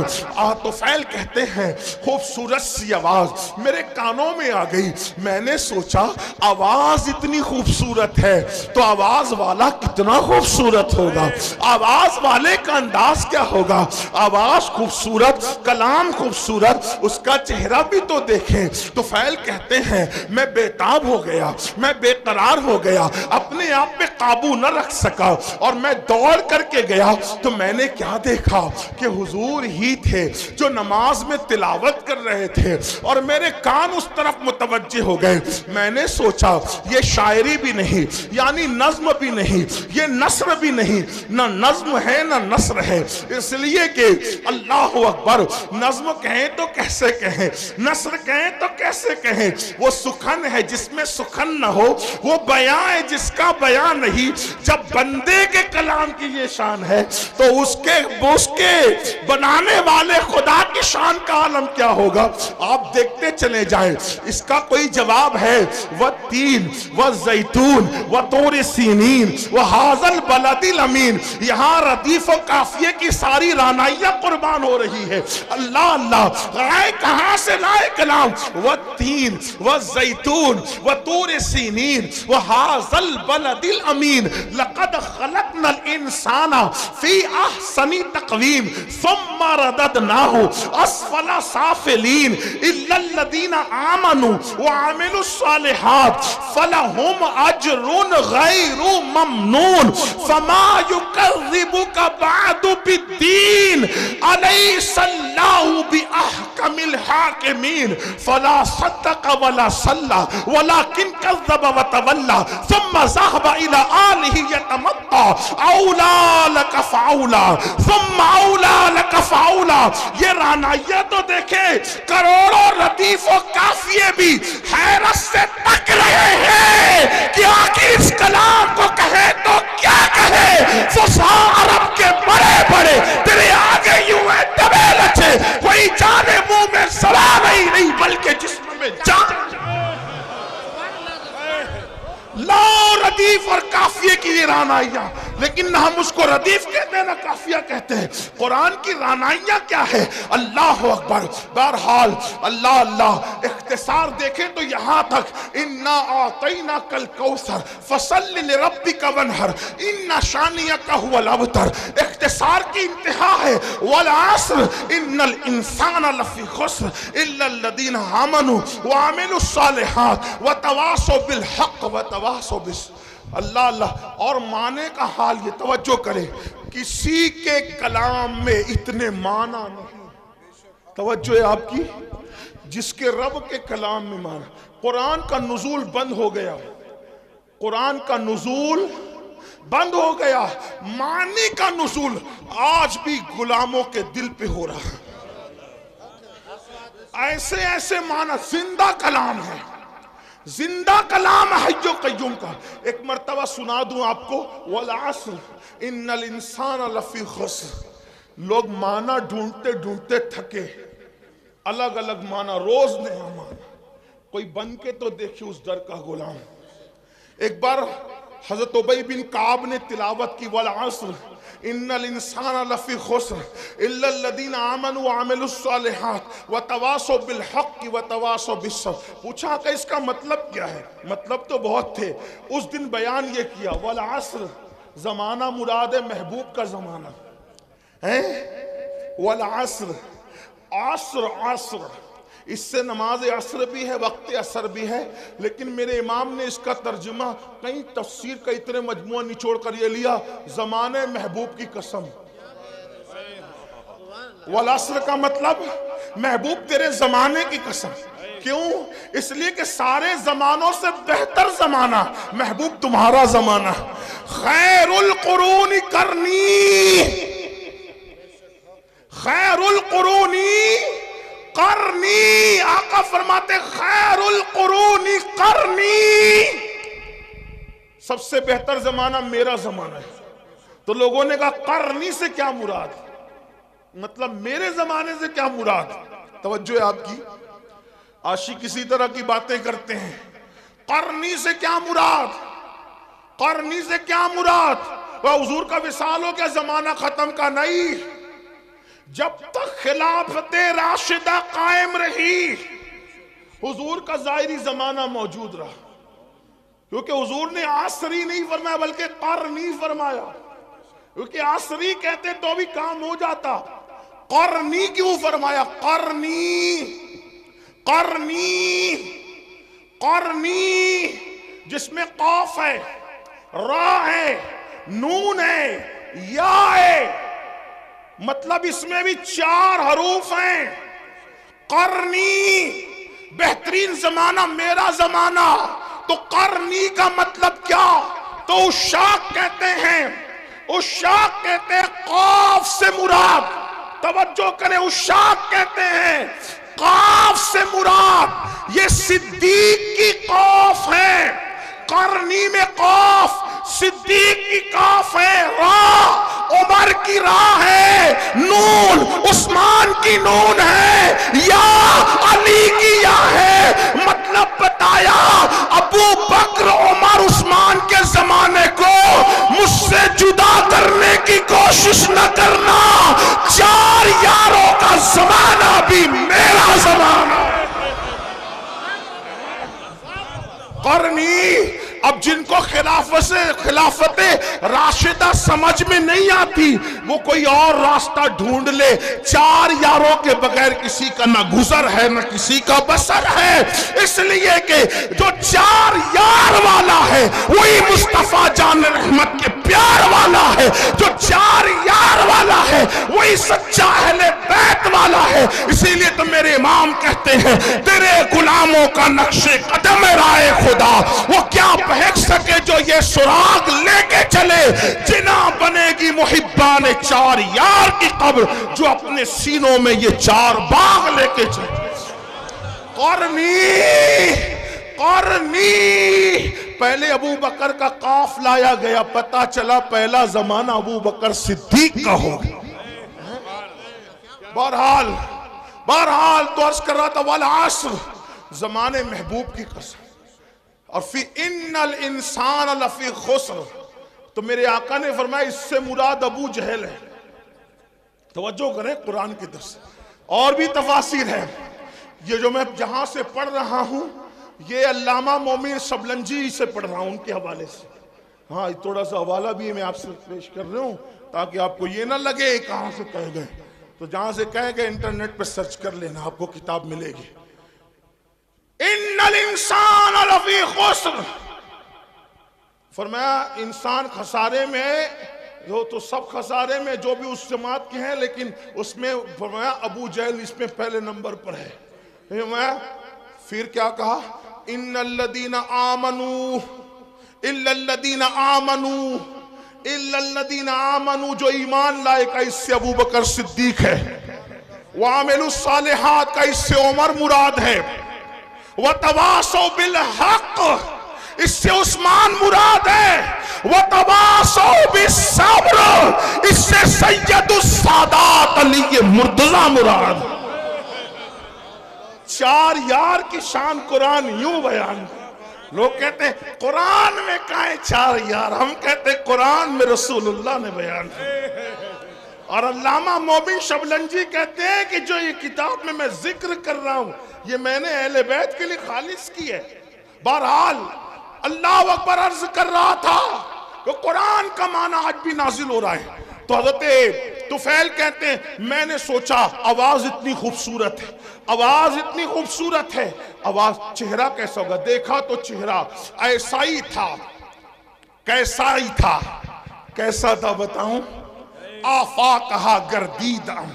[SPEAKER 1] طفیل کہتے ہیں خوبصورت سی آواز میرے کانوں میں آ گئی. میں نے سوچا آواز اتنی خوبصورت ہے تو آواز والا کتنا خوبصورت ہوگا، آواز والے کا انداز کیا ہوگا. آواز خوبصورت، کلام خوبصورت، اس کا چہرہ بھی تو دیکھیں. طفیل کہتے ہیں میں بیتاب ہو گیا, میں بے قرار ہو گیا, اپنے آپ پہ قابو نہ رکھ سکا, اور میں دوڑ کر کے گیا تو میں نے کیا دیکھا کہ حضور ہی تھے جو نماز میں تلاوت کر رہے تھے, اور میرے کان اس طرف متوجہ ہو گئے. میں نے سوچا یہ شاعری بھی نہیں, یعنی نظم بھی نہیں, یہ نثر بھی نہیں, نہ نظم ہے نہ نثر ہے, اس لیے کہ اللہ اکبر, نظم کہیں تو کیسے کہیں, نثر کہیں تو کیسے کہیں. وہ سخن ہے جس میں سخن نہ ہو, وہ بیان ہے جس کا بیان نہیں. جب بندے کے کلام کی یہ شان ہے تو اس کے بنانے والے خدا کی شان کا عالم کیا ہوگا. آپ دیکھتے چلے جائیں, اس کا کوئی جواب ہے. والتین والزیتون وطور سینین وہذا البلد الامین. یہاں ردیف و قافیے کی ساری رانائیاں قربان ہو رہی ہے. اللہ اللہ, آئے کہاں سے لائے کلام. والتین والزیتون وطور سینین وہذا البلد الامین لقد خلقنا الانسان فی احسن تقویم ثم رددناہ اسفل سافلین الا الذین آمنوا وعملوا الصالحات فلہم اجر غیر ممنون فما یکذبک بعد بالدین الیس اللہ باحکم الحاکمین فلا صدق ولا صلی ولکن کذب وتولی ثم ذهب الى آلہ یتمطى اولا لک فاولا ثم اولا لک فاولا. یہ رانائیہ تو دیکھیں, کروڑوں ردیف و قافیے بھی حیرت سے تک رہے ہیں کہ آخر اس کلام کو کہے تو کیا کہے. فصحاء عرب کے بڑے بڑے تیرے آگے یوں ہے دبے لچے, کوئی جانے منہ میں سوال ہی نہیں بلکہ جسم میں جان. لا ردیف اور قافیے کی یہ رانائیاں, لیکن نہ ہم اس کو ردیف کہتے ہیں نہ قافیہ کہتے ہیں. قرآن کی رانائیاں کیا ہے؟ اللہ اکبر. بہرحال اللہ اللہ, اختصار دیکھیں تو یہاں تک انا اعطیناک الکوثر فصل لربک وانحر ان شانئک هو الابتر. اختصار کی انتہا ہے. والعصر ان الانسان لفی خسر الا الذین آمنوا وعملوا الصالحات وتواصوا بالحق وتواصوا اللہ اللہ. اور معنی کا حال یہ توجہ کرے, کسی کے کلام میں اتنے معنی نہیں. توجہ ہے آپ کی, جس کے رب کے کلام میں معنی. قرآن کا نزول بند ہو گیا, قرآن کا نزول بند ہو گیا, معنی کا نزول آج بھی غلاموں کے دل پہ ہو رہا ہے. ایسے ایسے معنی, زندہ کلام ہے, زندہ کلام حی و قیوم کا. ایک مرتبہ سنا دوں آپ کو, والعصر ان الانسان لفی خسر. لوگ معنی ڈھونڈتے ڈھونڈتے تھکے, الگ الگ معنی, روز نیا معنی. کوئی بن کے تو دیکھیں اس در کا غلام. ایک بار حضرت ابی بن کعب نے تلاوت کی, والعصر ان الانسان لفی خسر الا الذین آمنوا وعملوا الصالحات وتواصوا بالحق وتواصوا بالصبر. پوچھا کہ اس کا مطلب کیا ہے؟ مطلب تو بہت تھے. اس دن بیان یہ کیا, والعصر زمانہ مراد محبوب کا زمانہ ہے. والعصر, عصر عصر, اس سے نماز عصر بھی ہے, وقت عصر بھی ہے, لیکن میرے امام نے اس کا ترجمہ کئی تفسیر کا اتنے مجموعہ نچوڑ کر یہ لیا, زمانے محبوب کی قسم. والعصر کا مطلب محبوب تیرے زمانے کی قسم. کیوں؟ اس لیے کہ سارے زمانوں سے بہتر زمانہ محبوب تمہارا زمانہ. خیر القرون کرنی, خیر القرون قرنی. آقا فرماتے خیر القرون قرنی, سب سے بہتر زمانہ میرا زمانہ ہے. تو لوگوں نے کہا قرنی سے کیا مراد, مطلب میرے زمانے سے کیا مراد. توجہ ہے آپ کی, عاشق کسی طرح کی باتیں کرتے ہیں. قرنی سے کیا مراد, قرنی سے کیا مراد. وہ حضور کا وصال ہو گیا, زمانہ ختم کا نہیں. جب تک خلافت راشدہ قائم رہی حضور کا ظاہری زمانہ موجود رہا, کیونکہ حضور نے عصری نہیں فرمایا بلکہ قرنی فرمایا. کیونکہ عصری کہتے تو بھی کام ہو جاتا, قرنی کیوں فرمایا؟ قرنی قرنی قرنی، جس میں قاف ہے، را ہے، نون ہے، یا ہے، مطلب اس میں بھی 4 حروف ہیں۔ قرنی، بہترین زمانہ میرا زمانہ۔ تو قرنی کا مطلب کیا؟ تو عشاق کہتے ہیں، عشاق کہتے ہیں قاف سے مراد، توجہ کریں، عشاق کہتے ہیں قاف سے مراد یہ صدیق کی قاف ہے۔ قرنی میں قاف، صدیق کی قاف ہے، را عمر کی را ہے، نون عثمان کی نون ہے، یا علی کی یا ہے۔ مطلب بتایا، ابو بکر عمر عثمان کے زمانے کو مجھ سے جدا کرنے کی کوشش نہ کرنا، 4 یاروں کا زمانہ بھی میرا زمانہ۔ قرنی، اب جن کو خلافت راشدہ سمجھ میں نہیں آتی وہ کوئی اور راستہ ڈھونڈ لے، 4 یاروں کے بغیر کسی کا نہ گزر ہے نہ کسی کا بسر ہے، اس لیے کہ جو 4 یار والا ہے وہی مصطفیٰ جان رحمت کے پیار والا ہے، جو 4 یار والا ہے وہی سچا اہل بیت والا ہے۔ اسی لیے تو میرے امام کہتے ہیں تیرے غلاموں کا نقش قدم رائے خدا، وہ کیا بہک سکے جو یہ سراغ لے کے چلے، جنا بنے گی محبان 4 یار کی قبر جو اپنے سینوں میں یہ 4 باغ لے کے چلے۔ قرنی قرنی، پہلے ابو بکر کا قاف لایا گیا، پتہ چلا پہلا زمانہ ابو بکر صدیق کا ہو گیا۔ بہرحال تو عرض کر رہا تھا والعصر، زمانے محبوب کی قسم، اور فی ان الانسان لفی خسر، تو میرے آقا نے فرمایا اس سے مراد ابو جہل ہے۔ توجہ کریں قرآن کی درس، اور بھی تفاسیر ہے، یہ جو میں جہاں سے پڑھ رہا ہوں یہ علامہ مومن شبلنجی سے پڑھ رہا ہوں، ان کے حوالے سے۔ ہاں تھوڑا سا حوالہ بھی میں آپ سے پیش کر رہا ہوں تاکہ آپ کو یہ نہ لگے کہاں سے کہہ گئے، تو جہاں سے کہہ گئے انٹرنیٹ پہ سرچ کر لینا، آپ کو کتاب ملے گی۔ ان الانسان لفی خسر، فرمایا انسان خسارے میں، جو تو سب خسارے میں جو بھی اس جماعت کے ہیں، لیکن اس میں فرمایا ابو جہل اس میں پہلے نمبر پر ہے۔ پھر کیا کہا؟ ان الذین آمنوا الا الذین آمنوا الا الذین آمنوا، جو ایمان لائے کا اس سے ابو بکر صدیق ہے، وعملوا الصالحات کا اس سے عمر مراد ہے، وتواصوا بالحق اس سے عثمان مراد ہے، وتواصوا بالصبر اس سے سید السادات علی مرتضی مراد۔ 4 یار کی شان قرآن یوں بیان، لوگ کہتے ہیں قرآن میں کائیں 4 یار، ہم کہتے ہیں قرآن میں رسول اللہ نے بیان کیا۔ اور علامہ مومن شبلنجی کہتے ہیں کہ جو یہ کتاب میں ذکر کر رہا ہوں یہ میں نے اہل بیت کے لیے خالص کی ہے۔ بہرحال اللہ اکبر عرض کر رہا تھا کہ قرآن کا معنی آج بھی نازل ہو رہا ہے، تو حضرت طفیل کہتے ہیں میں نے سوچا آواز اتنی خوبصورت ہے، آواز اتنی خوبصورت ہے، آواز چہرہ کیسا ہوگا؟ دیکھا تو چہرہ ایسا ہی تھا، کیسا ہی تھا، کیسا تھا بتاؤں؟ آفاقہا گردیدم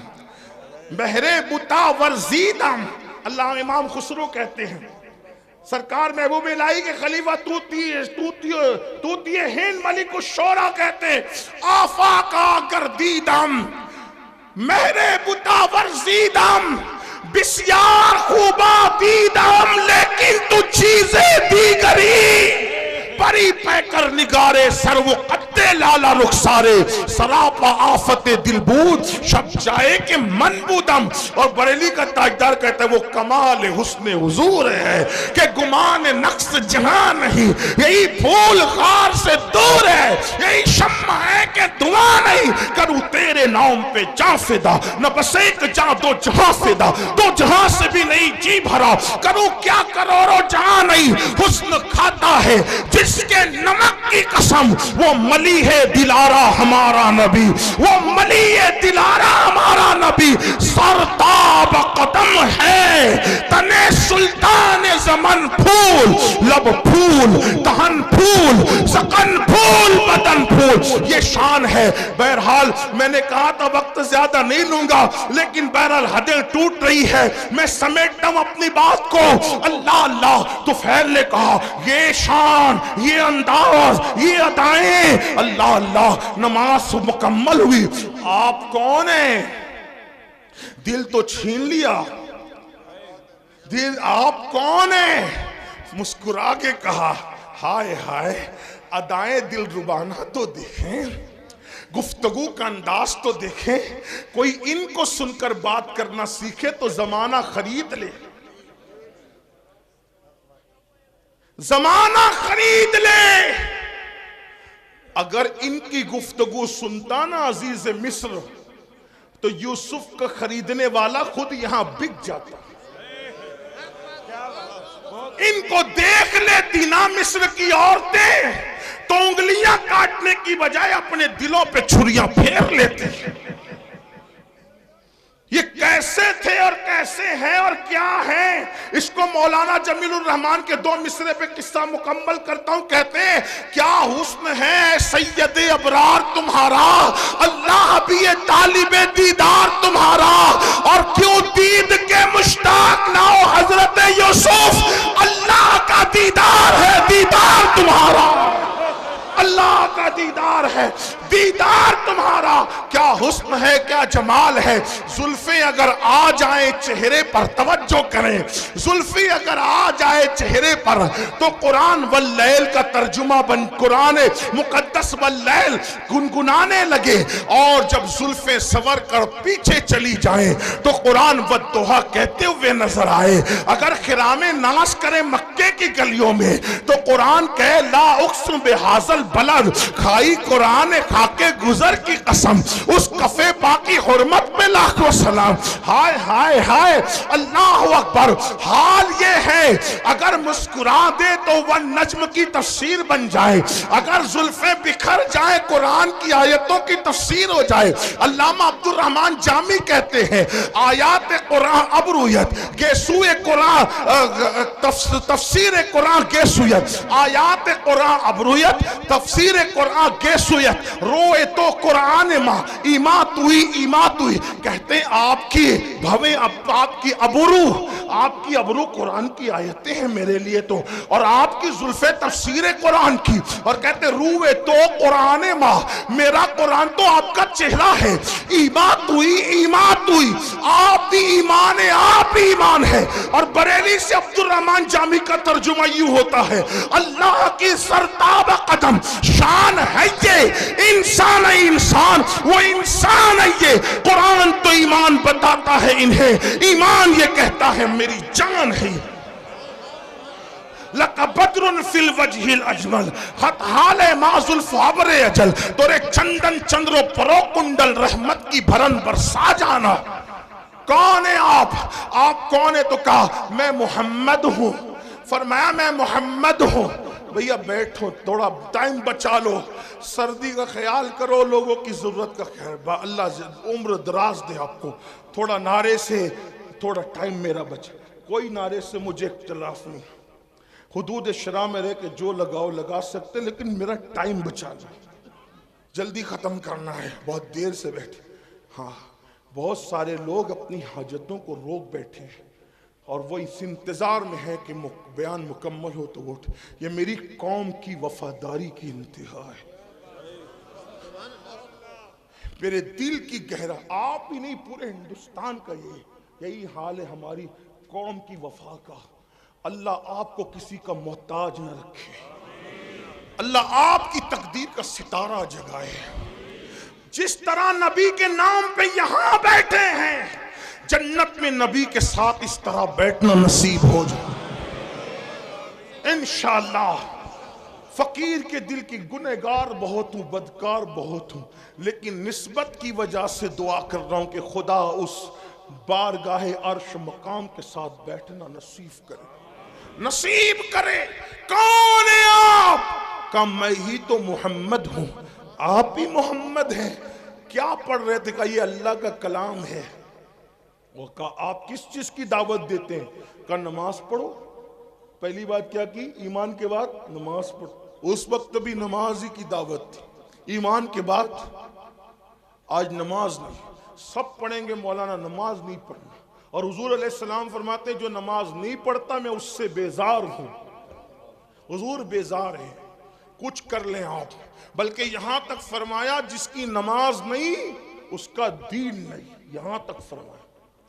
[SPEAKER 1] بہرے بتا ورزیدم۔ اللہ امام خسرو کہتے ہیں، سرکار محبوب الہی کے خلیفہ توتی ہند ملک الشورى کہتے ہیں آفاقہا گردیدم مہرے بتا ورزیدم، بسیار خوبا دیدم لیکن تو چیزیں دیگری، پری پہ کر نگارے سر و قد لالا رخسارے، سراپا آفت دل بود شب جائے کہ من بودم۔ اور بریلی کا تاجدار کہتا ہے وہ کمال حسن حضور ہے کہ گمان نقص جہاں نہیں، یہی پھول غار سے دور ہے، یہی شمع ہے کہ دعا نہیں، کروں تیرے نام پہ جاں فدا، نہ بس ایک جاں دو جہاں فدا، 2 جہاں سے بھی نہیں جی بھرا، کروں کیا کروڑوں جہاں نہیں، حسن کھاتا ہے جس کے نمک کی قسم، وہ ملی ہے دلارا ہمارا نبی، وہ ملی ہے دلارا ہمارا نبی، پھول دہن پھول سکن پھول بدن پھول، یہ شان ہے۔ بہرحال میں نے کہا تھا وقت زیادہ نہیں لوں گا، لیکن بہرحال حدیں ٹوٹ رہی ہے، میں سمیٹتا ہوں اپنی بات کو۔ اللہ اللہ، طفیل نے کہا یہ شان، یہ انداز، یہ ادائیں، اللہ اللہ، نماز مکمل ہوئی۔ آپ کون ہیں؟ دل تو چھین لیا، دل آپ کون ہیں؟ مسکرا کے کہا ہائے ہائے، ادائیں دل ربانہ تو دیکھیں، گفتگو کا انداز تو دیکھیں، کوئی ان کو سن کر بات کرنا سیکھے تو زمانہ خرید لے، زمانہ خرید لے۔ اگر ان کی گفتگو سنتا نا عزیز مصر تو یوسف کا خریدنے والا خود یہاں بک جاتا۔ ان کو دیکھ لیتی نا مصر کی عورتیں تو انگلیاں کاٹنے کی بجائے اپنے دلوں پہ چھریاں پھیر لیتے۔ یہ کیسے تھے اور کیسے ہیں اور کیا ہیں؟ اس کو مولانا جمیل الرحمن کے 2 مصرے پہ قصہ مکمل کرتا ہوں۔ کہتے ہیں کیا حسن ہے سید ابرار تمہارا، اللہ بھی یہ طالب دیدار تمہارا، اور کیوں دید کے مشتاق نہ ہو حضرت یوسف، اللہ کا دیدار ہے دیدار تمہارا، اللہ کا دیدار ہے دیدار تمہارا۔ کیا حسن ہے کیا جمال ہے، زلفیں اگر آ جائیں چہرے پر، توجہ کریں، زلفیں اگر آ جائے چہرے پر تو قرآن واللیل کا ترجمہ بن، قرآن مقدس واللیل گنگنانے لگے، اور جب زلفیں سور کر پیچھے چلی جائیں تو قرآن والضحیٰ کہتے ہوئے نظر آئے۔ اگر خرام ناز کریں مکے کی گلیوں میں تو قرآن کہے لا اقسم بہذا البلد، کھائی قرآن کھا کے گزر کی قسم، اس کفے پاکی حرمت پہ لاکھوں سلام۔ ہائے ہائے ہائے، اللہ اکبر۔ حال یہ ہے اگر مسکرا دے تو وہ نجم کی تفسیر بن جائے، اگر زلفیں بکھر جائیں قرآن کی آیتوں کی تفسیر ہو جائے۔ علامہ عبد الرحمن جامی کہتے ہیں آیات قرآن ابرویت، گیسوئے قرآن، تفسیر قرآن گیسویت، آیات قرآن ابرویت، تفسیر قرآن گیسویت، روئے تو قرآن ماں ایمات ہوئی ایمات ہوئی۔ کہتے ہیں آپ کی بھویں، آپ کی ابرو، آپ کی ابرو قرآن کی آیتیں ہیں میرے لیے تو، اور آپ کی زلفیں تفسیر قرآن کی، اور کہتے روئے تو قرآن ماں، میرا قرآن تو آپ کا چہرہ ہے، ایمات ہوئی ایمات ہوئی، آپ بھی ایمان ہے آپ بھی ایمان ہے۔ اور بریلی سے عبد الرحمن جامی کا ترجمہ یوں ہوتا ہے اللہ کی سرتاب قدم شان ہے یہ، انسان ہے انسان، وہ انسان ہے یہ، قرآن تو ایمان بتاتا ہے انہیں، ایمان یہ کہتا ہے میری جان ہے۔ لَقَ بَدْرٌ فِي الْوَجْهِ الْأَجْمَلِ خط حال ماز الفابر اجل، تورے چندن چندرو پرو کنڈل رحمت کی بھرن برسا جانا۔ کون ہے آپ کون ہے؟ تو کہا میں محمد ہوں۔ فرمایا میں محمد ہوں۔ بھئیہ بیٹھو، تھوڑا ٹائم بچا لو، سردی کا خیال کرو، لوگوں کی ضرورت کا خیال، اللہ عمر دراز دے آپ کو۔ تھوڑا نعرے سے، تھوڑا ٹائم میرا بچا، کوئی نعرے سے مجھے اختلاف نہیں، حدود شرع میں رہ کے جو لگاؤ لگا سکتے، لیکن میرا ٹائم بچا لو، جلدی ختم کرنا ہے، بہت دیر سے بیٹھے۔ ہاں بہت سارے لوگ اپنی حاجتوں کو روک بیٹھے ہیں اور وہ اس انتظار میں ہے کہ بیان مکمل ہو تو ووٹ۔ یہ میری قوم کی وفاداری کی انتہا ہے، میرے دل کی گہرا، آپ ہی نہیں پورے ہندوستان کا یہی حال ہے ہماری قوم کی وفا کا۔ اللہ آپ کو کسی کا محتاج نہ رکھے، اللہ آپ کی تقدیر کا ستارہ جگائے، جس طرح نبی کے نام پہ یہاں بیٹھے ہیں جنت میں نبی کے ساتھ اس طرح بیٹھنا نصیب ہو جائے انشاءاللہ۔ فقیر کے دل کی گنہگار بہت ہوں، بدکار بہت ہوں، لیکن نسبت کی وجہ سے دعا کر رہا ہوں کہ خدا اس بارگاہ عرش مقام کے ساتھ بیٹھنا نصیب کرے، نصیب کرے۔ کون ہے آپ؟ کہا میں ہی تو محمد ہوں، آپ بھی محمد ہیں۔ کیا پڑھ رہے تھے؟ کہا یہ اللہ کا کلام ہے۔ وہ کہا آپ کس چیز کی دعوت دیتے ہیں؟ کہا نماز پڑھو۔ پہلی بات کیا کی؟ ایمان کے بعد نماز پڑھ۔ اس وقت بھی نماز ہی کی دعوت تھی، ایمان کے بعد۔ آج نماز نہیں، سب پڑھیں گے مولانا نماز نہیں پڑھنا، اور حضور علیہ السلام فرماتے ہیں جو نماز نہیں پڑھتا میں اس سے بیزار ہوں۔ حضور بیزار ہیں، کچھ کر لیں آپ، بلکہ یہاں تک فرمایا جس کی نماز نہیں اس کا دین نہیں، یہاں تک فرمایا۔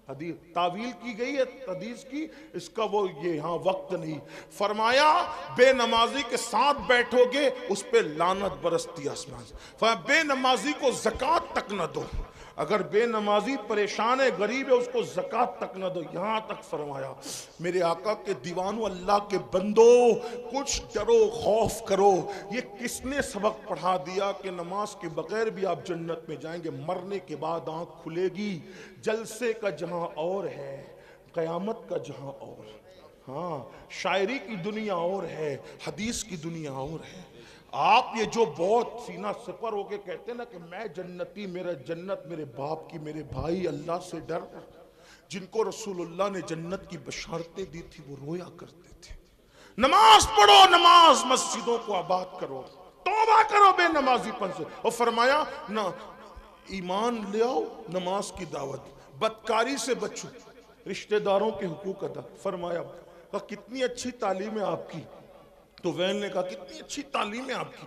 [SPEAKER 1] حدیث تعویل کی گئی ہے حدیث کی، اس کا وہ یہاں وقت نہیں۔ فرمایا بے نمازی کے ساتھ بیٹھو گے اس پہ لعنت برستی آسمان سے۔ فرمایا بے نمازی کو زکوٰۃ تک نہ دو، اگر بے نمازی پریشان ہے غریب ہے اس کو زکوٰۃ تک نہ دو، یہاں تک فرمایا۔ میرے آقا کے دیوانوں، اللہ کے بندو، کچھ ڈرو، خوف کرو۔ یہ کس نے سبق پڑھا دیا کہ نماز کے بغیر بھی آپ جنت میں جائیں گے؟ مرنے کے بعد آنکھ کھلے گی، جلسے کا جہاں اور ہے، قیامت کا جہاں اور۔ ہاں، شاعری کی دنیا اور ہے، حدیث کی دنیا اور ہے۔ آپ یہ جو بہت سینہ سپر ہو کے کہتے ہیں نا کہ میں جنتی، میرا جنت میرے باپ کی، میرے بھائی اللہ سے ڈر، جن کو رسول اللہ نے جنت کی بشارتیں دی تھی وہ رویا کرتے تھے۔ نماز پڑھو، نماز مسجدوں کو آباد کرو، توبہ کرو بے نمازی پن سے۔ اور فرمایا نہ ایمان لے آؤ، نماز کی دعوت، بدکاری سے بچو، رشتہ داروں کے حقوق ادا۔ فرمایا کتنی اچھی تعلیم ہے آپ کی، تو وین نے کہا کتنی اچھی تعلیم ہے آپ کی،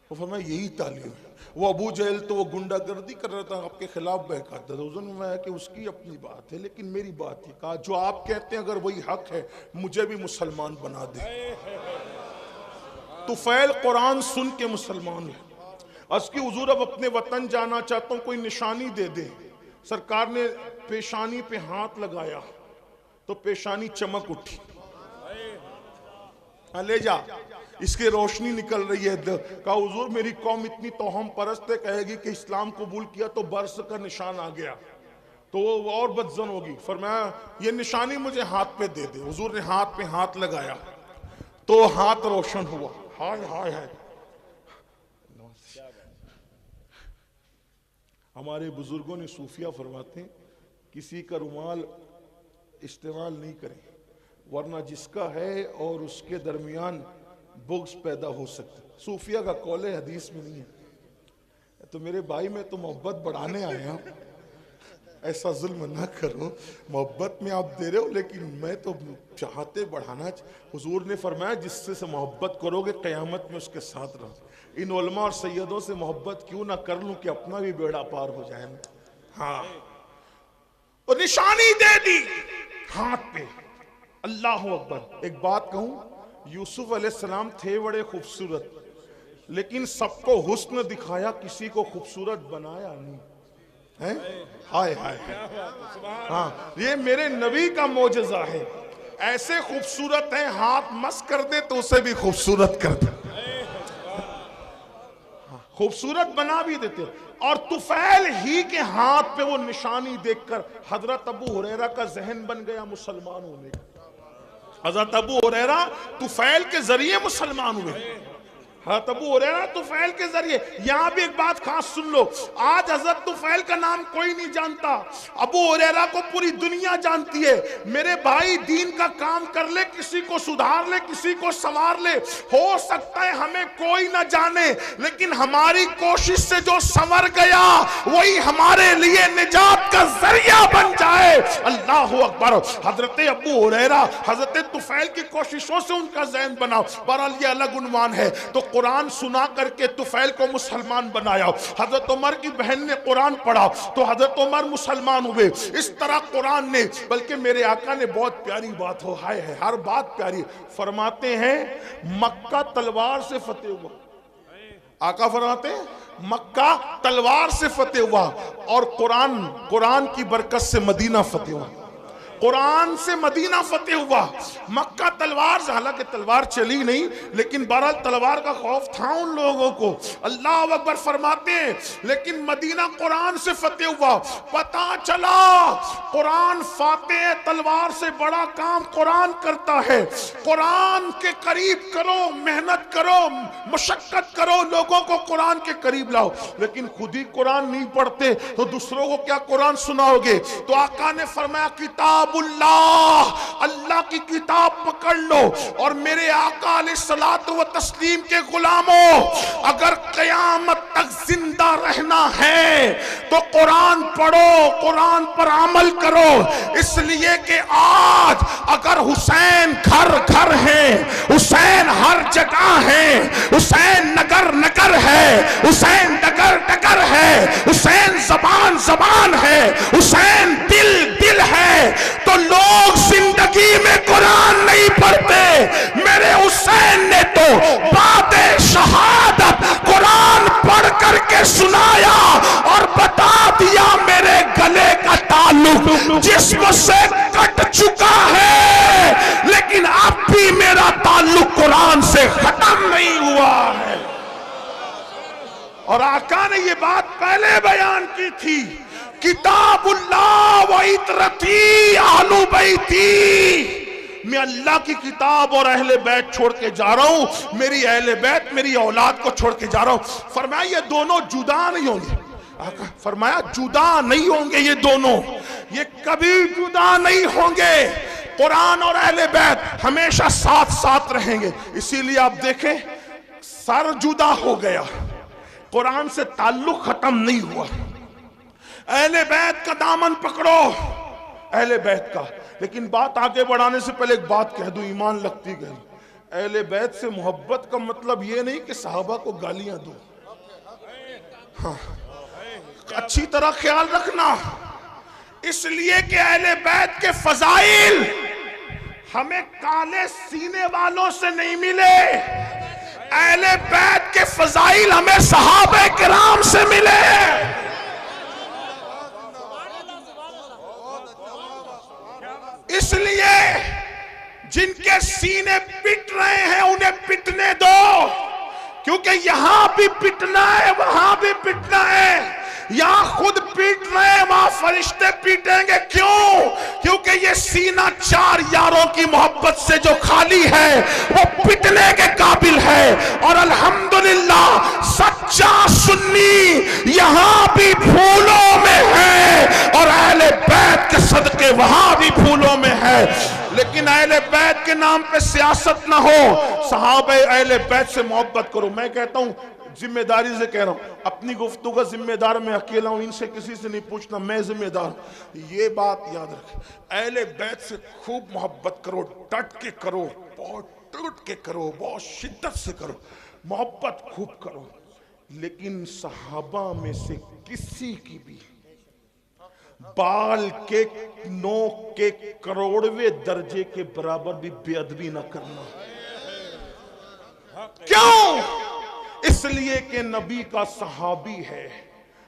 [SPEAKER 1] وہ فرمایا یہی تعلیم ہے۔ وہ ابو جہل تو وہ گنڈا گردی کر رہا تھا، آپ کے خلاف بہکاتا تھا، حضور نے فرمایا کہ اس کی اپنی بات ہے، لیکن میری بات یہ کہا جو آپ کہتے ہیں اگر وہی حق ہے مجھے بھی مسلمان بنا دے۔ طفیل قرآن سن کے مسلمان ہے، اس کی حضور اب اپنے وطن جانا چاہتا ہوں، کوئی نشانی دے دے۔ سرکار نے پیشانی پہ ہاتھ لگایا تو پیشانی چمک اٹھی، لے جا، اس کی روشنی نکل رہی ہے۔ کہا حضور میری قوم اتنی توہم پرست ہے، کہے گی کہ اسلام قبول کیا تو برس کا نشان آ گیا تو وہ اور بدزن ہوگی۔ فرمایا یہ نشانی مجھے ہاتھ پہ دے دے۔ حضور نے ہاتھ پہ ہاتھ لگایا تو ہاتھ روشن ہوا۔ ہائے ہائے ہائے، ہمارے بزرگوں نے صوفیہ فرماتے ہیں کسی کا رومال استعمال نہیں کریں، ورنہ جس کا ہے اور اس کے درمیان بغض پیدا ہو سکتا۔ صوفیہ کا قول حدیث میں نہیں ہے۔ تو میرے بھائی میں تو محبت بڑھانے آئے ہوں، ایسا ظلم نہ کرو، محبت میں آپ دے رہے ہو لیکن میں تو چاہتے بڑھانا۔ حضور نے فرمایا جس سے محبت کرو گے قیامت میں اس کے ساتھ رہو۔ ان علماء اور سیدوں سے محبت کیوں نہ کر لوں کہ اپنا بھی بیڑا پار ہو جائے۔ ہاں، اور نشانی دے دی ہاتھ پہ۔ اللہ اکبر۔ ایک بات کہوں، یوسف علیہ السلام تھے بڑے خوبصورت، لیکن سب کو حسن دکھایا، کسی کو خوبصورت بنایا نہیں۔ ہائے ہائے، ہاں یہ میرے نبی کا معجزہ ہے۔ ایسے خوبصورت ہیں ہاتھ مس کر دے تو اسے بھی خوبصورت کر دے، خوبصورت بنا بھی دیتے۔ اور طفیل ہی کے ہاتھ پہ وہ نشانی دیکھ کر حضرت ابو ہریرہ کا ذہن بن گیا مسلمان ہونے کا۔ حضرت ابو ہریرہ طفیل کے ذریعے مسلمان ہوئے، حضرت ابو ہریرہ طفیل کے ذریعے۔ یہاں بھی ایک بات خاص سن لو، آج حضرت طفیل کا نام کوئی نہیں جانتا، ابو ہریرہ کو پوری دنیا جانتی ہے۔ میرے بھائی دین کا کام کر لے، کسی کو سدھار لے، کسی کو سنوار لے، ہو سکتا ہے ہمیں کوئی نہ جانے لیکن ہماری کوشش سے جو سنور گیا وہی ہمارے لیے نجات کا ذریعہ بن جائے۔ اللہ اکبر۔ حضرت ابو ہریرہ حضرت طفیل کی کوششوں سے ان کا ذہن بنا۔ بہرحال یہ الگ عنوان ہے۔ تو قرآن سنا کر کے طفیل کو مسلمان بنایا۔ حضرت عمر کی بہن نے قرآن پڑھا تو حضرت عمر مسلمان ہوئے۔ اس طرح قرآن نے، بلکہ میرے آقا نے بہت پیاری بات ہو، ہائے ہے ہر بات پیاری، فرماتے ہیں مکہ تلوار سے فتح ہوا۔ آقا فرماتے ہیں مکہ تلوار سے فتح ہوا، اور قرآن کی برکت سے مدینہ فتح ہوا۔ قرآن سے مدینہ فتح ہوا، مکہ تلوار سے، حالانکہ تلوار چلی نہیں لیکن بہرحال تلوار کا خوف تھا ان لوگوں کو۔ اللہ اکبر فرماتے ہیں لیکن مدینہ قرآن سے فتح ہوا۔ پتہ چلا قرآن فاتح ہے، تلوار سے بڑا کام قرآن کرتا ہے۔ قرآن کے قریب کرو، محنت محنت کرو, مشقت کرو, لوگوں کو قرآن کے قریب لاؤ, لیکن خود ہی قرآن نہیں پڑھتے تو دوسروں کو کیا قرآن سناؤ گے؟ تو آقا نے فرمایا کتاب اللہ, اللہ کی کتاب پکڑ لو. اور میرے آقا علیہ الصلوۃ والتسلیم کے غلاموں, اگر قیامت تک زندہ رہنا ہے تو قرآن پڑھو, قرآن پر عمل کرو. اس لیے کہ آج اگر حسین گھر گھر ہیں, حسین ہر جگہ ہیں, حسین نگر نگر ہے, حسین ڈگر ڈگر ہے, حسین زبان زبان ہے, حسین دل دل ہے, تو لوگ زندگی میں قرآن نہیں پڑھتے. میرے حسین نے تو بعد شہادت قرآن پڑھ کر کے سنایا اور بتا دیا میرے گلے کا تعلق جسم سے کٹ چکا ہے, لیکن اب بھی میرا تعلق قرآن سے ختم نہیں ہوا ہے. اور آقا نے یہ بات پہلے بیان کی تھی, کتاب اللہ و عطرتی اہل بیتی, میں اللہ کی کتاب اور اہل بیت چھوڑ کے جا رہا ہوں, میری اہل بیت میری اولاد کو چھوڑ کے جا رہا ہوں. فرمایا یہ دونوں جدا نہیں ہوں گے, فرمایا جدا نہیں ہوں گے یہ دونوں, یہ کبھی جدا نہیں ہوں گے. قرآن اور اہل بیت ہمیشہ ساتھ ساتھ رہیں گے. اسی لیے آپ دیکھیں سر جدا ہو گیا, قرآن سے تعلق ختم نہیں ہوا. اہل بیت کا دامن پکڑو, اہل بیت کا. لیکن بات آگے بڑھانے سے پہلے ایک بات کہہ دوں, ایمان لگتی گئی. اہل بیت سے محبت کا مطلب یہ نہیں کہ صحابہ کو گالیاں دو, ہاں اچھی طرح خیال رکھنا. اس لیے کہ اہل بیت کے فضائل ہمیں کالے سینے والوں سے نہیں ملے, اہل بیت کے فضائل ہمیں صحابہ کرام سے ملے. اس لیے جن کے سینے پٹ رہے ہیں انہیں پٹنے دو, کیونکہ یہاں بھی پٹنا ہے وہاں بھی پٹنا ہے. یہاں خود پیٹ رہے ہیں وہاں فرشتے پیٹیں گے. کیوں؟ کیونکہ یہ سینہ چار یاروں کی محبت سے جو خالی ہے وہ پٹنے کے قابل ہے. اور الحمدللہ سچا سنی یہاں بھی پھولوں میں ہے اور اہل بیت کے صدقے وہاں بھی پھولوں میں ہے. لیکن اہل بیت کے نام پہ سیاست نہ ہو, صحابہ اہل بیت سے محبت کرو. میں کہتا ہوں ذمہ داری سے کہہ رہا ہوں, اپنی گفتگو کا ذمہ دار میں اکیلا ہوں, ان سے کسی سے نہیں پوچھنا, میں ذمہ دار ہوں. یہ بات یاد رکھیں, اہل بیت سے خوب محبت کرو, ڈٹ کے کرو, بہت ٹوٹ کے کرو, بہت شدت سے کرو, محبت خوب کرو. لیکن صحابہ میں سے کسی کی بھی بال کے نوک کے کروڑویں درجے کے برابر بھی بے ادبی نہ کرنا. کیوں؟ اس لیے کہ نبی کا صحابی ہے.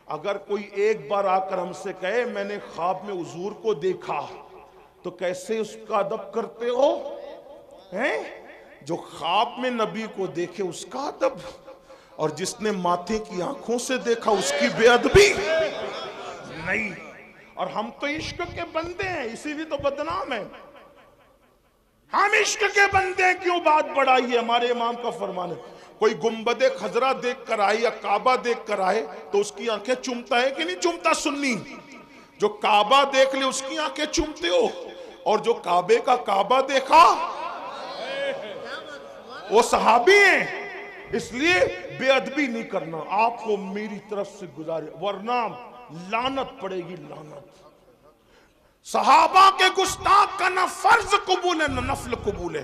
[SPEAKER 1] اگر کوئی ایک بار آ کر ہم سے کہے میں نے خواب میں حضور کو دیکھا, تو کیسے اس کا ادب کرتے ہو؟ جو خواب میں نبی کو دیکھے اس کا ادب, اور جس نے ماتھے کی آنکھوں سے دیکھا اس کی بے ادبی نہیں. اور ہم تو عشق کے بندے ہیں, اسی لیے تو بدنام ہیں. ہم عشق کے بندے ہیں, کیوں بات بڑھائی ہے؟ ہمارے امام کا فرمان ہے, کوئی گنبد خضرا دیکھ کر آئے یا کعبہ دیکھ کر آئے تو اس کی آنکھیں چومتا ہے کہ نہیں چومتا؟ سنی جو کعبہ دیکھ لے اس کی آنکھیں چومتے ہو, اور جو کعبے کا کعبہ دیکھا وہ صحابی ہیں. اس لیے بے ادبی نہیں کرنا. آپ کو میری طرف سے گزارے, ورنہ لعنت پڑے گی, لعنت. صحابہ کے گستاخ کا نہ فرض قبول ہے نہ نفل قبول ہے.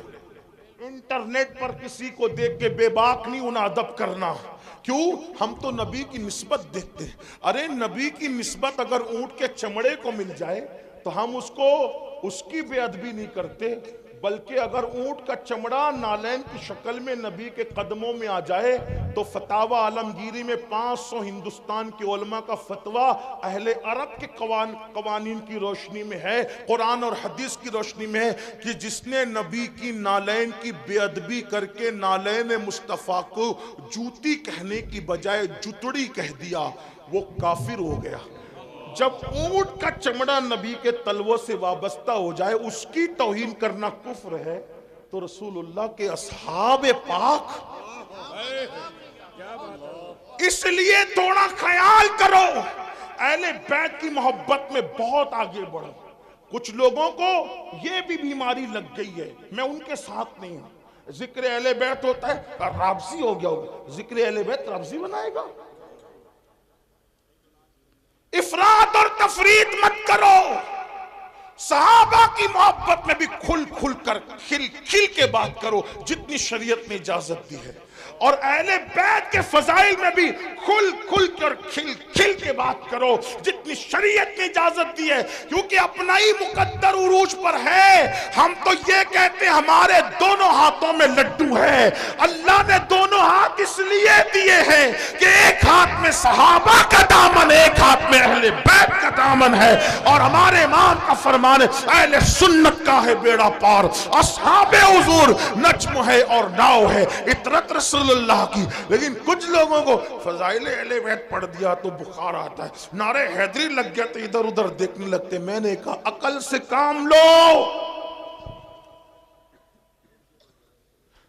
[SPEAKER 1] انٹرنیٹ پر کسی کو دیکھ کے بے باک نہیں انہیں ادب کرنا. کیوں؟ ہم تو نبی کی نسبت دیکھتے ہیں. ارے نبی کی نسبت اگر اونٹ کے چمڑے کو مل جائے تو ہم اس کی بے ادبی نہیں کرتے, بلکہ اگر اونٹ کا چمڑا نالین کی شکل میں نبی کے قدموں میں آ جائے تو فتاوی عالمگیری میں 500 ہندوستان کے علماء کا فتویٰ اہل عرب کے قوانین کی روشنی میں ہے, قرآن اور حدیث کی روشنی میں ہے, کہ جس نے نبی کی نالین کی بے ادبی کر کے نالین مصطفیٰ کو جوتی کہنے کی بجائے جتڑی کہہ دیا وہ کافر ہو گیا. جب اونٹ کا چمڑا نبی کے تلووں سے وابستہ ہو جائے اس کی توہین کرنا کفر ہے, تو رسول اللہ کے اصحاب پاک اس لیے تھوڑا خیال کرو، اہل بیت کی محبت میں بہت آگے بڑھو۔ کچھ لوگوں کو یہ بھی بیماری لگ گئی ہے، میں ان کے ساتھ نہیں ہوں، ذکر اہل بیت ہوتا ہے رابضی ہو گیا ہوگا، ذکر اہل بیت رابضی بنائے گا؟ افراط اور تفریط مت کرو۔ صحابہ کی محبت میں بھی کھل کھل کر کھل کھل کے بات کرو جتنی شریعت نے اجازت دی ہے، اور اہل بیت کے فضائل میں بھی کھل کھل کر کھل کھل کے بات کرو جتنی شریعت نے اجازت دی ہے، کیونکہ اپنا ہی مقدر عروج پر ہے۔ ہم تو یہ کہتے ہیں ہمارے دونوں ہاتھوں میں لڈو ہے، اللہ نے دونوں ہاتھ اس لیے دیے ہیں کہ ایک ہاتھ میں صحابہ کا دامن، ایک ہاتھ میں اہل بیت کا دامن ہے، اور ہمارے امام کا فرمان ہے اہل سنت کا ہے بیڑا پار، اصحاب حضور نجم ہے اور ناؤ ہے، اطرت رسول اللہ کی۔ لیکن کچھ لوگوں کو فضائل اہل بیت پڑھ دیا تو بخار آتا ہے، نعرہ حیدری لگ گیا تو ادھر ادھر دیکھنے لگتے۔ میں نے کہا عقل سے کام لو۔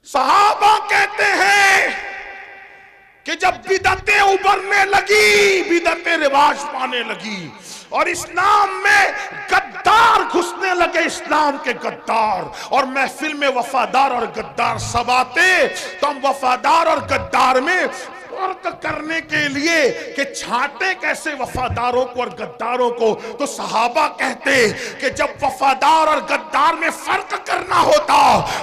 [SPEAKER 1] صحابہ کہتے ہیں کہ جب بدعتیں ابھرنے لگی، بدعتیں رواج پانے لگی، اور اسلام میں غدار گھسنے لگے، اسلام کے غدار، اور محفل میں وفادار اور غدار سب آتے، تو ہم وفادار اور غدار میں فرق کرنے کے لیے کہ چھانٹے کیسے وفاداروں کو اور غداروں کو، تو صحابہ کہتے کہ جب وفادار اور غدار میں فرق کرنا ہوتا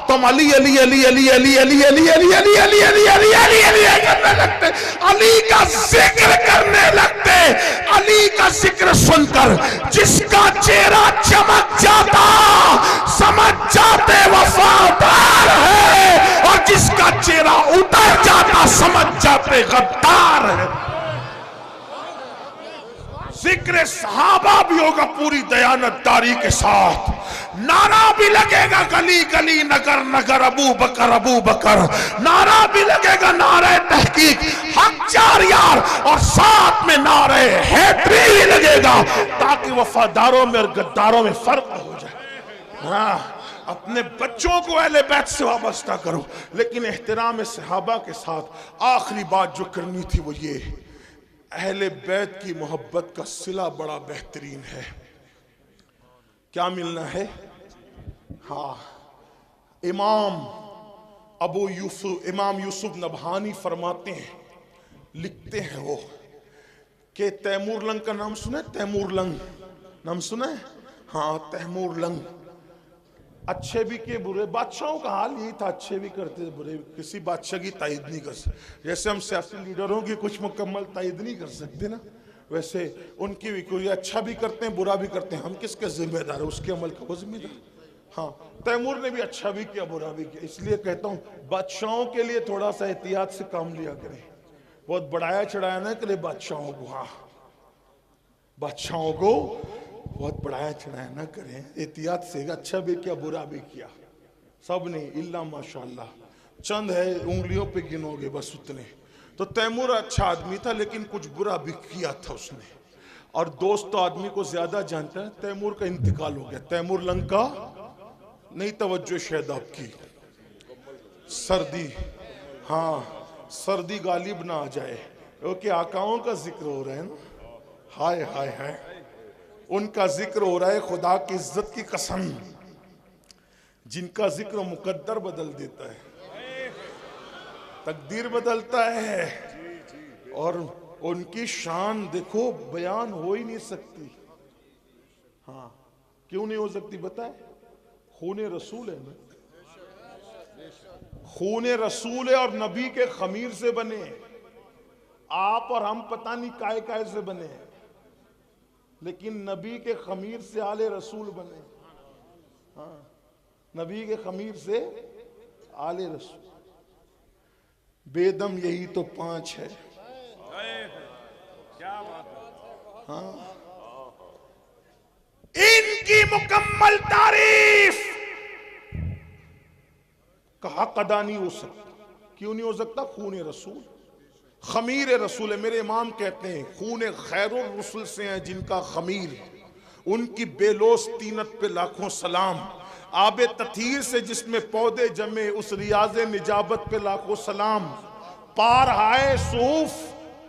[SPEAKER 1] تو ہم علی علی علی علی علی علی علی علی علی علی علی علی علی علی کرنے لگتے، علی کا ذکر کرنے لگتے۔ علی کا ذکر سن کر جس کا چہرہ چمک جاتا سمجھ جاتے وفادار ہے، اور جس کا چہرہ اتر جاتا سمجھ جاتے غدار ہے۔ ذکر صحابہ بھی ہوگا پوری دیانتداری کے ساتھ، نعرہ بھی لگے گا گلی گلی نگر نگر ابو بکر ابو بکر، نعرہ بھی لگے گا نعرہ تحقیق حق چار یار، اور ساتھ میں نعرہ حیدری بھی لگے گا، تاکہ وفاداروں میں اور غداروں میں فرق ہو جائے۔ ہاں، اپنے بچوں کو اہل بیت سے وابستہ کرو، لیکن احترام صحابہ کے ساتھ آخری بات جو کرنی تھی وہ یہ، اہل بیت کی محبت کا صلہ بڑا بہترین ہے۔ کیا ملنا ہے؟ ہاں، امام یوسف نبہانی فرماتے ہیں، لکھتے ہیں وہ کہ تیمور لنگ کا نام سنا ہے؟ تیمور لنگ نام سنا ہے؟ ہاں، تیمور لنگ اچھے بھی کہ برے، بادشاہوں کا حال یہی تھا، اچھے بھی کرتے تھے برے بھی، کسی بادشاہ کی تائید نہیں کر سکتے، جیسے ہم سیاسی لیڈروں کی کچھ مکمل تائید نہیں کر سکتے نا، ویسے ان کی بھی کوئی اچھا بھی کرتے ہیں برا بھی کرتے ہیں، ہم کس کے ذمہ دار ہیں؟ اس کے عمل کا وہ ذمہ دار۔ ہاں، تیمور نے بھی اچھا بھی کیا برا بھی کیا، اس لیے کہتا ہوں بادشاہوں کے لیے تھوڑا سا احتیاط سے کام لیا کریں، بہت بڑھایا چڑھایا نہ کرے بادشاہوں کو، ہاں بادشاہوں کو بہت بڑھایا چڑھایا نہ کریں، احتیاط سے، اچھا بھی کیا برا بھی کیا، سب نے الا ماشاءاللہ، چند ہے انگلیوں پہ گنو گے بس اتنے۔ تو تیمور اچھا آدمی تھا لیکن کچھ برا بھی کیا تھا اس نے، اور دوست تو آدمی کو زیادہ جانتا ہے۔ تیمور کا انتقال ہو گیا، تیمور لنگ کا نہیں، توجہ شاید آپ کی سردی، ہاں سردی غالب نہ آ جائے، کیونکہ آقاؤں کا ذکر ہو رہا ہے نا، ہائے ہائے ہائے، ان کا ذکر ہو رہا ہے، خدا کی عزت کی قسم، جن کا ذکر مقدر بدل دیتا ہے، تقدیر بدلتا ہے، اور ان کی شان دیکھو بیان ہو ہی نہیں سکتی۔ ہاں، کیوں نہیں ہو سکتی بتائے؟ خون رسول ہے نا، خون رسول ہے، اور نبی کے خمیر سے بنے، آپ اور ہم پتہ نہیں کائے کائے سے بنے، لیکن نبی کے خمیر سے آل رسول بنے۔ ہاں، نبی کے خمیر سے آل رسول، بے دم یہی تو پانچ ہے۔ ہاں، ان کی مکمل تعریف کا حق ادا نہیں ہو سکتا۔ کیوں نہیں ہو سکتا؟ خون رسول، خمیر رسول ہے۔ میرے امام کہتے ہیں خون خیر الرسل سے ہیں جن کا خمیر، ان کی بے لوث طینت پہ لاکھوں سلام، آب تطہیر سے جس میں پودے جمے اس ریاض نجابت پہ لاکھوں سلام، پار ہائے صوف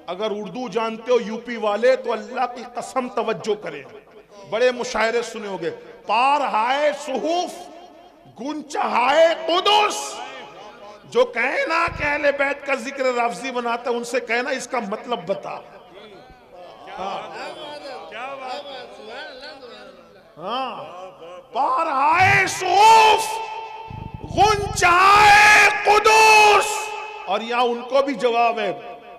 [SPEAKER 1] اگر اردو جانتے ہو یو پی والے تو اللہ کی قسم توجہ کریں، بڑے مشاعرے سنے ہوگے، پار ہائے صحف گنچہائے قدس، جو کہنا کہ اہل بیت کا ذکر لفظی بناتا ہے ان سے کہنا اس کا مطلب بتا۔ پار ہائے صحف غنچہائے قدس۔ اور یہاں ان کو بھی جواب ہے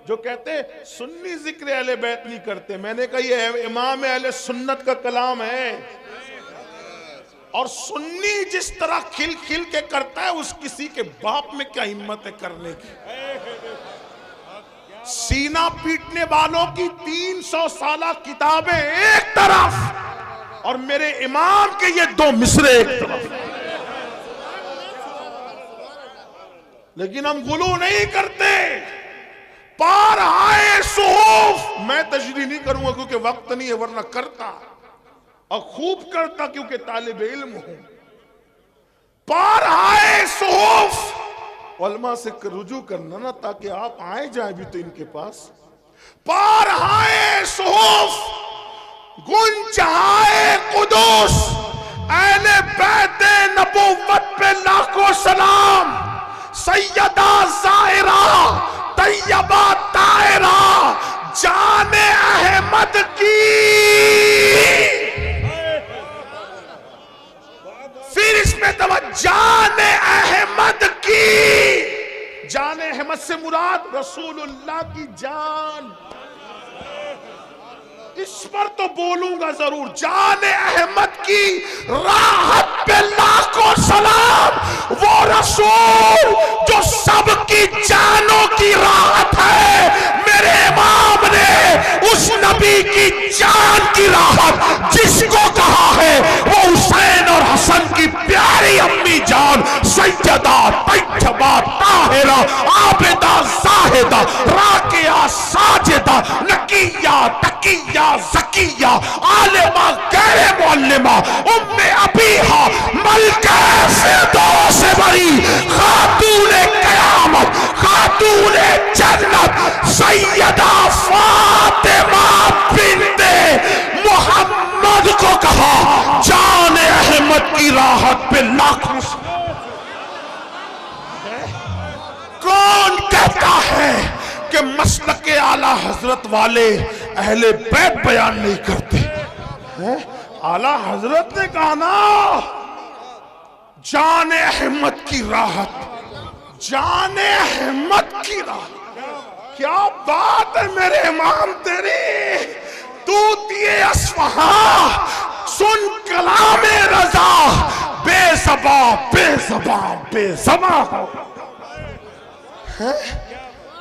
[SPEAKER 1] جو کہتے ہیں سنی ذکر اہل بیت نہیں کرتے۔ میں نے کہا یہ امام اہل سنت کا کلام ہے، اور سنی جس طرح کھل کھل کے کرتا ہے اس کسی کے باپ میں کیا ہمت ہے کرنے کی۔ سینہ پیٹنے والوں کی 300 سالہ کتابیں ایک طرف اور میرے امام کے یہ 2 مصرے ایک طرف، لیکن ہم غلو نہیں کرتے۔ پار ہائے صحف، میں تشریح نہیں کروں گا کیونکہ وقت نہیں ہے، ورنہ کرتا اور خوب کرتا کیونکہ طالب علم ہوں۔ پار ہائے صحف، علماء سے رجوع کرنا نا تاکہ آپ آئے جائیں بھی تو ان کے پاس۔ پار ہائے صحف گنچہائے قدس، اہل بیت نبوت پہ لاکھوں سلام، سیدہ زائرہ طیبہ طاہرہ جان احمد کی، پھر اس میں جان احمد کی، جان احمد سے مراد رسول اللہ کی جان، اس پر تو بولوں گا ضرور۔ جان احمد کی راحت پہ لاکھوں سلام، وہ رسول جو سب کی جانوں کی راحت ہے۔ میرے امام نے اس نبی کی جان کی راحت جس کو کہا ہے وہ حسین اور حسن کی پیاری امی جان سیدہ طیبہ طاہرہ عابدہ زاہدہ راکعہ ساجدہ نقیہ تقیہ زکیہ عالمہ غیر معلمہ ام ابیہا ملکہ فردوس بری خاتون قیامت خاتون جنت سیدہ فاطمہ بنت محمد کو کہا جان احمد کی راحت پہ لاکھوں۔ کون کہتا ہے کہ مسلک اعلیٰ حضرت والے اہل بیت بیان نہیں کرتے؟ اعلیٰ حضرت نے کہا نا جان احمد کی راحت، جان احمد کی راحت۔ کیا بات ہے میرے امام تیری، طوطی اصفہاں سن کلام رضا، بے زباں بے زباں بے زباں ہو۔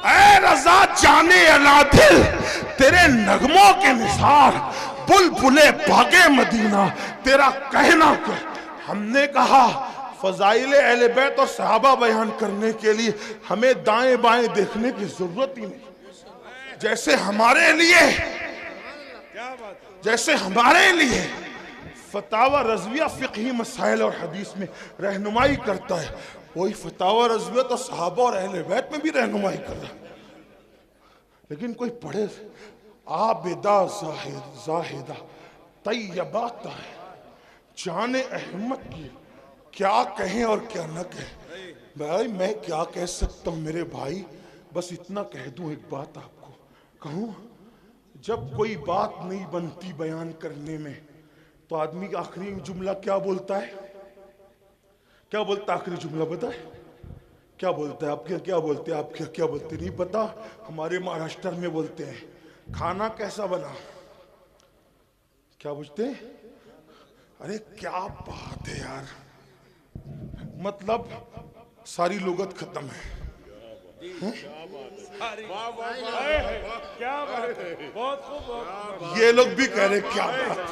[SPEAKER 1] اے رضا جانے العادل، تیرے نغموں کے نثار بلبلے باغے مدینہ، تیرا کہنا کیا؟ ہم نے کہا فضائل اہل بیت اور صحابہ بیان کرنے کے لیے ہمیں دائیں بائیں دیکھنے کی ضرورت ہی نہیں۔ جیسے ہمارے لیے فتاوی رضویہ فقہی مسائل اور حدیث میں رہنمائی کرتا ہے، وہی فتاوی رضویہ تو صحابہ اور اہل بیت میں بھی رہنمائی کر رہا ہے۔ لیکن کوئی پڑھے عابدہ زاہدہ طیبہ طاہرہ جان احمد کی، کیا کہیں اور کیا نہ کہیں؟ بھائی میں کیا کہہ سکتا ہوں میرے بھائی، بس اتنا کہہ دوں، ایک بات آپ کو کہوں، جب کوئی بات نہیں بنتی بیان کرنے میں تو آدمی کا آخری جملہ کیا بولتا ہے؟ کیا بولتا ہے آخری جملہ بتائے؟ کیا بولتا ہے؟ آپ کیا بولتے ہیں؟ آپ کیا بولتے نہیں پتا؟ ہمارے مہاراشٹر میں بولتے ہیں کھانا کیسا بنا؟ کیا پوچھتے ہیں؟ ارے کیا بات ہے یار، مطلب ساری لغت ختم ہے۔ یہ لوگ بھی کہہ رہے کیا بات ہے۔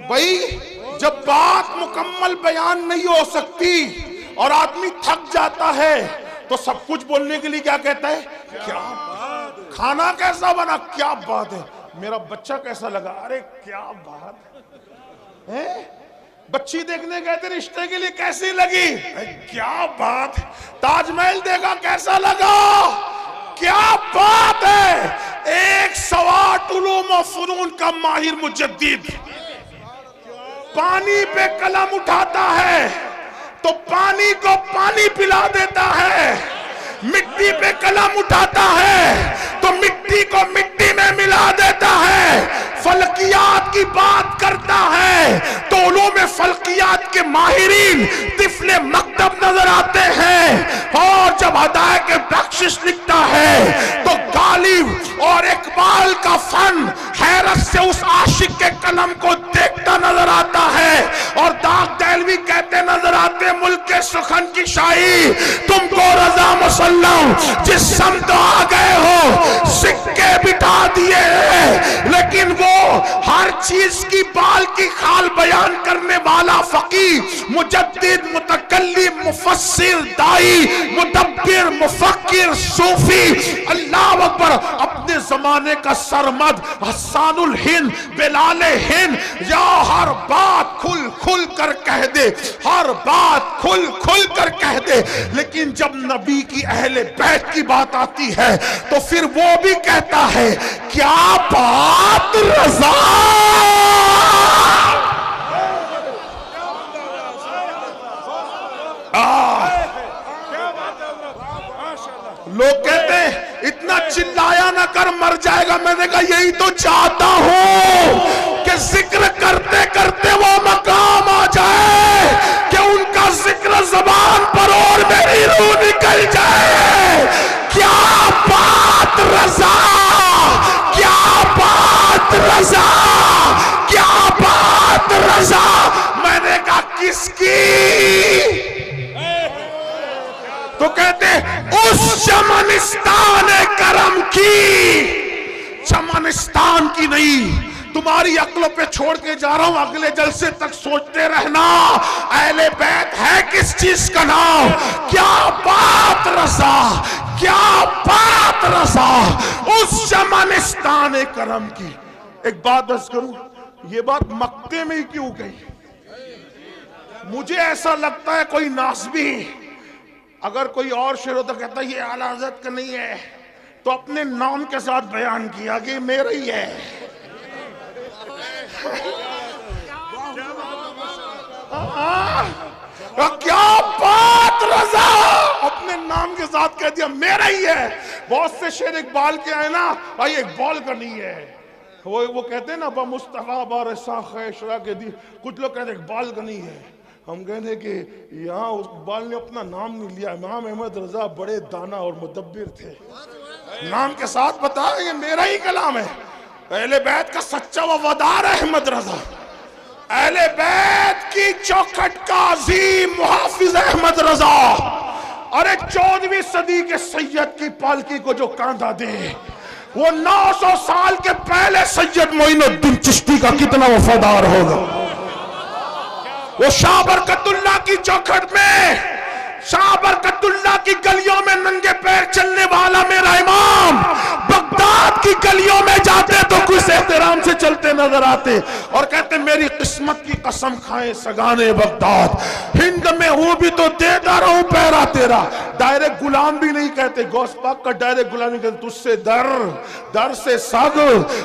[SPEAKER 1] بھائی جب بات مکمل بیان نہیں ہو سکتی اور آدمی تھک جاتا ہے تو سب کچھ بولنے کے لیے کیا کہتا ہے؟ کیا کھانا کیسا بنا؟ کیا بات ہے۔ میرا بچہ کیسا لگا؟ ارے کیا بات ہے۔ بچی دیکھنے گئے تھے رشتے کے لیے، کیسی لگی؟ کیا بات، تاج محل دیکھا کیسا لگا؟ کیا بات ہے! ایک سوات علوم و فنون کا ماہر مجدد پانی پہ قلم اٹھاتا ہے تو پانی کو پانی پلا دیتا ہے، مٹی پہ قلم اٹھاتا ہے تو مٹی کو مٹی میں ملا دیتا ہے، فلکیات کی بات کرتا ہے تو علوم فلکیات کے ماہرین طفل مکتب نظر آتے ہیں، اور جب ہدایت کے بخشش لکھتا ہے تو غالب اور اقبال کا فن حیرت سے اس عاشق کے قلم کو دیکھتا نظر آتا ہے، اور داغ دہلوی کہتے نظر آتے ملک کے سخن کی شاہی تم کو رضا مسلم، جس سمت آ گئے ہو سکے بٹھا دیے ہیں، لیکن وہ ہر چیز کی بال کی خال بیان کرنے والا فقیہ، مجدد، متکلم، مفسر، دائی، مدبر، مفکر، صوفی، اللہ اکبر، اپنے زمانے کا سرمد حسان الہند، بلال ہند، یا ہر بات کھل کھل کر کہہ دے، ہر بات کھل کھل کر کہہ دے، لیکن جب نبی کی اہل بیت کی بات آتی ہے تو پھر وہ بھی کہتا ہے کیا بات رضا! لوگ کہتے ہیں اتنا چلایا نہ کر مر جائے گا، میں نے کہا یہی تو چاہتا ہوں کہ ذکر کرتے کرتے وہ مقام آ جائے کہ ان کا ذکر زبان پر اور میری روح نکل جائے۔ کیا بات رضا، کیا بات رضا، کیا بات رضا! میں نے کہا کس کی؟ تو کہتے اس چمنستان کرم کی، چمنستان کی نہیں، تمہاری عقلوں پہ چھوڑ کے جا رہا ہوں، اگلے جلسے تک سوچتے رہنا اہل بیت ہے کس چیز کا نام۔ کیا بات رضا، کیا بات رضا، اس چمنستان کرم کی۔ ایک بات عرض کروں، یہ بات مکے میں ہی کیوں گئی؟ مجھے ایسا لگتا ہے کوئی ناسبی اگر کوئی اور شعر ہوتا کہتا یہ اعلیٰ حضرت کا نہیں ہے تو اپنے نام کے ساتھ بیان کیا کہ میرا ہی ہے۔ کیا بات رضا، اپنے نام کے ساتھ کہہ دیا میرا ہی ہے۔ بہت سے شعر اقبال کے آئے نا، بھائی اقبال کا نہیں ہے، وہ کہتے ہیں نا با مصطفیٰ بارسا خیشرہ کے دی، کچھ لوگ کہتے ہیں اقبال کا نہیں ہے۔ ہم کہتے ہیں کہ یہاں اقبال نے اپنا نام نہیں لیا، امام احمد رضا بڑے دانا اور مدبر تھے، نام کے ساتھ بتایا یہ میرا ہی کلام ہے۔ اہل بیت کا سچا وفادار احمد رضا، اہل بیت کی چوکھٹ کا عظیم محافظ احمد رضا، ارے 14ویں صدی کے سید کی پالکی کو جو کاندھا دے، وہ 900 سال کے پہلے سید معین الدین چشتی کا کتنا وفادار ہوگا۔ وہ شاہ برکت اللہ کی چوکھٹ میں، شاہ برکت اللہ کی گلیوں میں ننگے پیر چلنے والا میرا امام بغداد کی گلیوں میں جاتے تو کچھ احترام سے چلتے نظر آتے اور کہتے میری قسمت کی قسم کھائیں سگانے بغداد، ہند میں ہوں بھی تو دیتا رہوں پیرا تیرا۔ ڈائریکٹ غلام بھی نہیں کہتے، غوث پاک کا ڈائریکٹ غلام نہیں کہتے، تجھ سے در سے سگ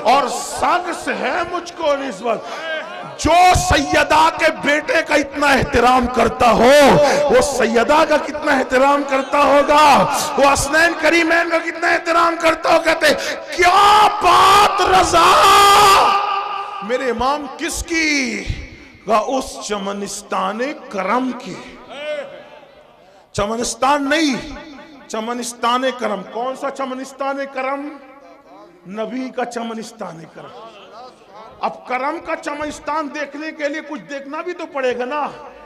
[SPEAKER 1] اور سگ سے ہے مجھ کو نسبت۔ جو سیدہ کے بیٹے کا اتنا احترام کرتا ہو وہ سیدہ کا کتنا احترام کرتا ہوگا، وہ حسنین کریمین کا کتنا احترام کرتا ہو۔ کہتے کیا بات رضا، میرے امام کس کی؟ اس چمنستان کرم کی۔ چمنستان نہیں، چمنستان کرم۔ کون سا چمنستان کرم؟ نبی کا چمنستان کرم۔ اب کرم کا چمنستان دیکھنے کے لیے کچھ دیکھنا بھی تو پڑے گا نا،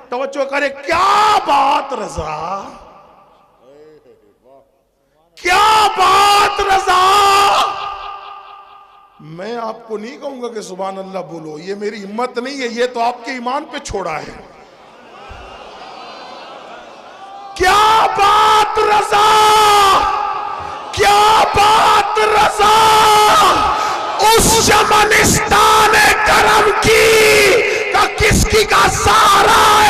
[SPEAKER 1] توجہ کرے۔ کیا بات رضا، کیا بات رضا! میں آپ کو نہیں کہوں گا کہ سبحان اللہ بولو، یہ میری ہمت نہیں ہے، یہ تو آپ کے ایمان پہ چھوڑا ہے۔ کیا بات رضا، کیا بات رضا! اس چمنستان کرم کی کا کس
[SPEAKER 2] زندگی کا سارا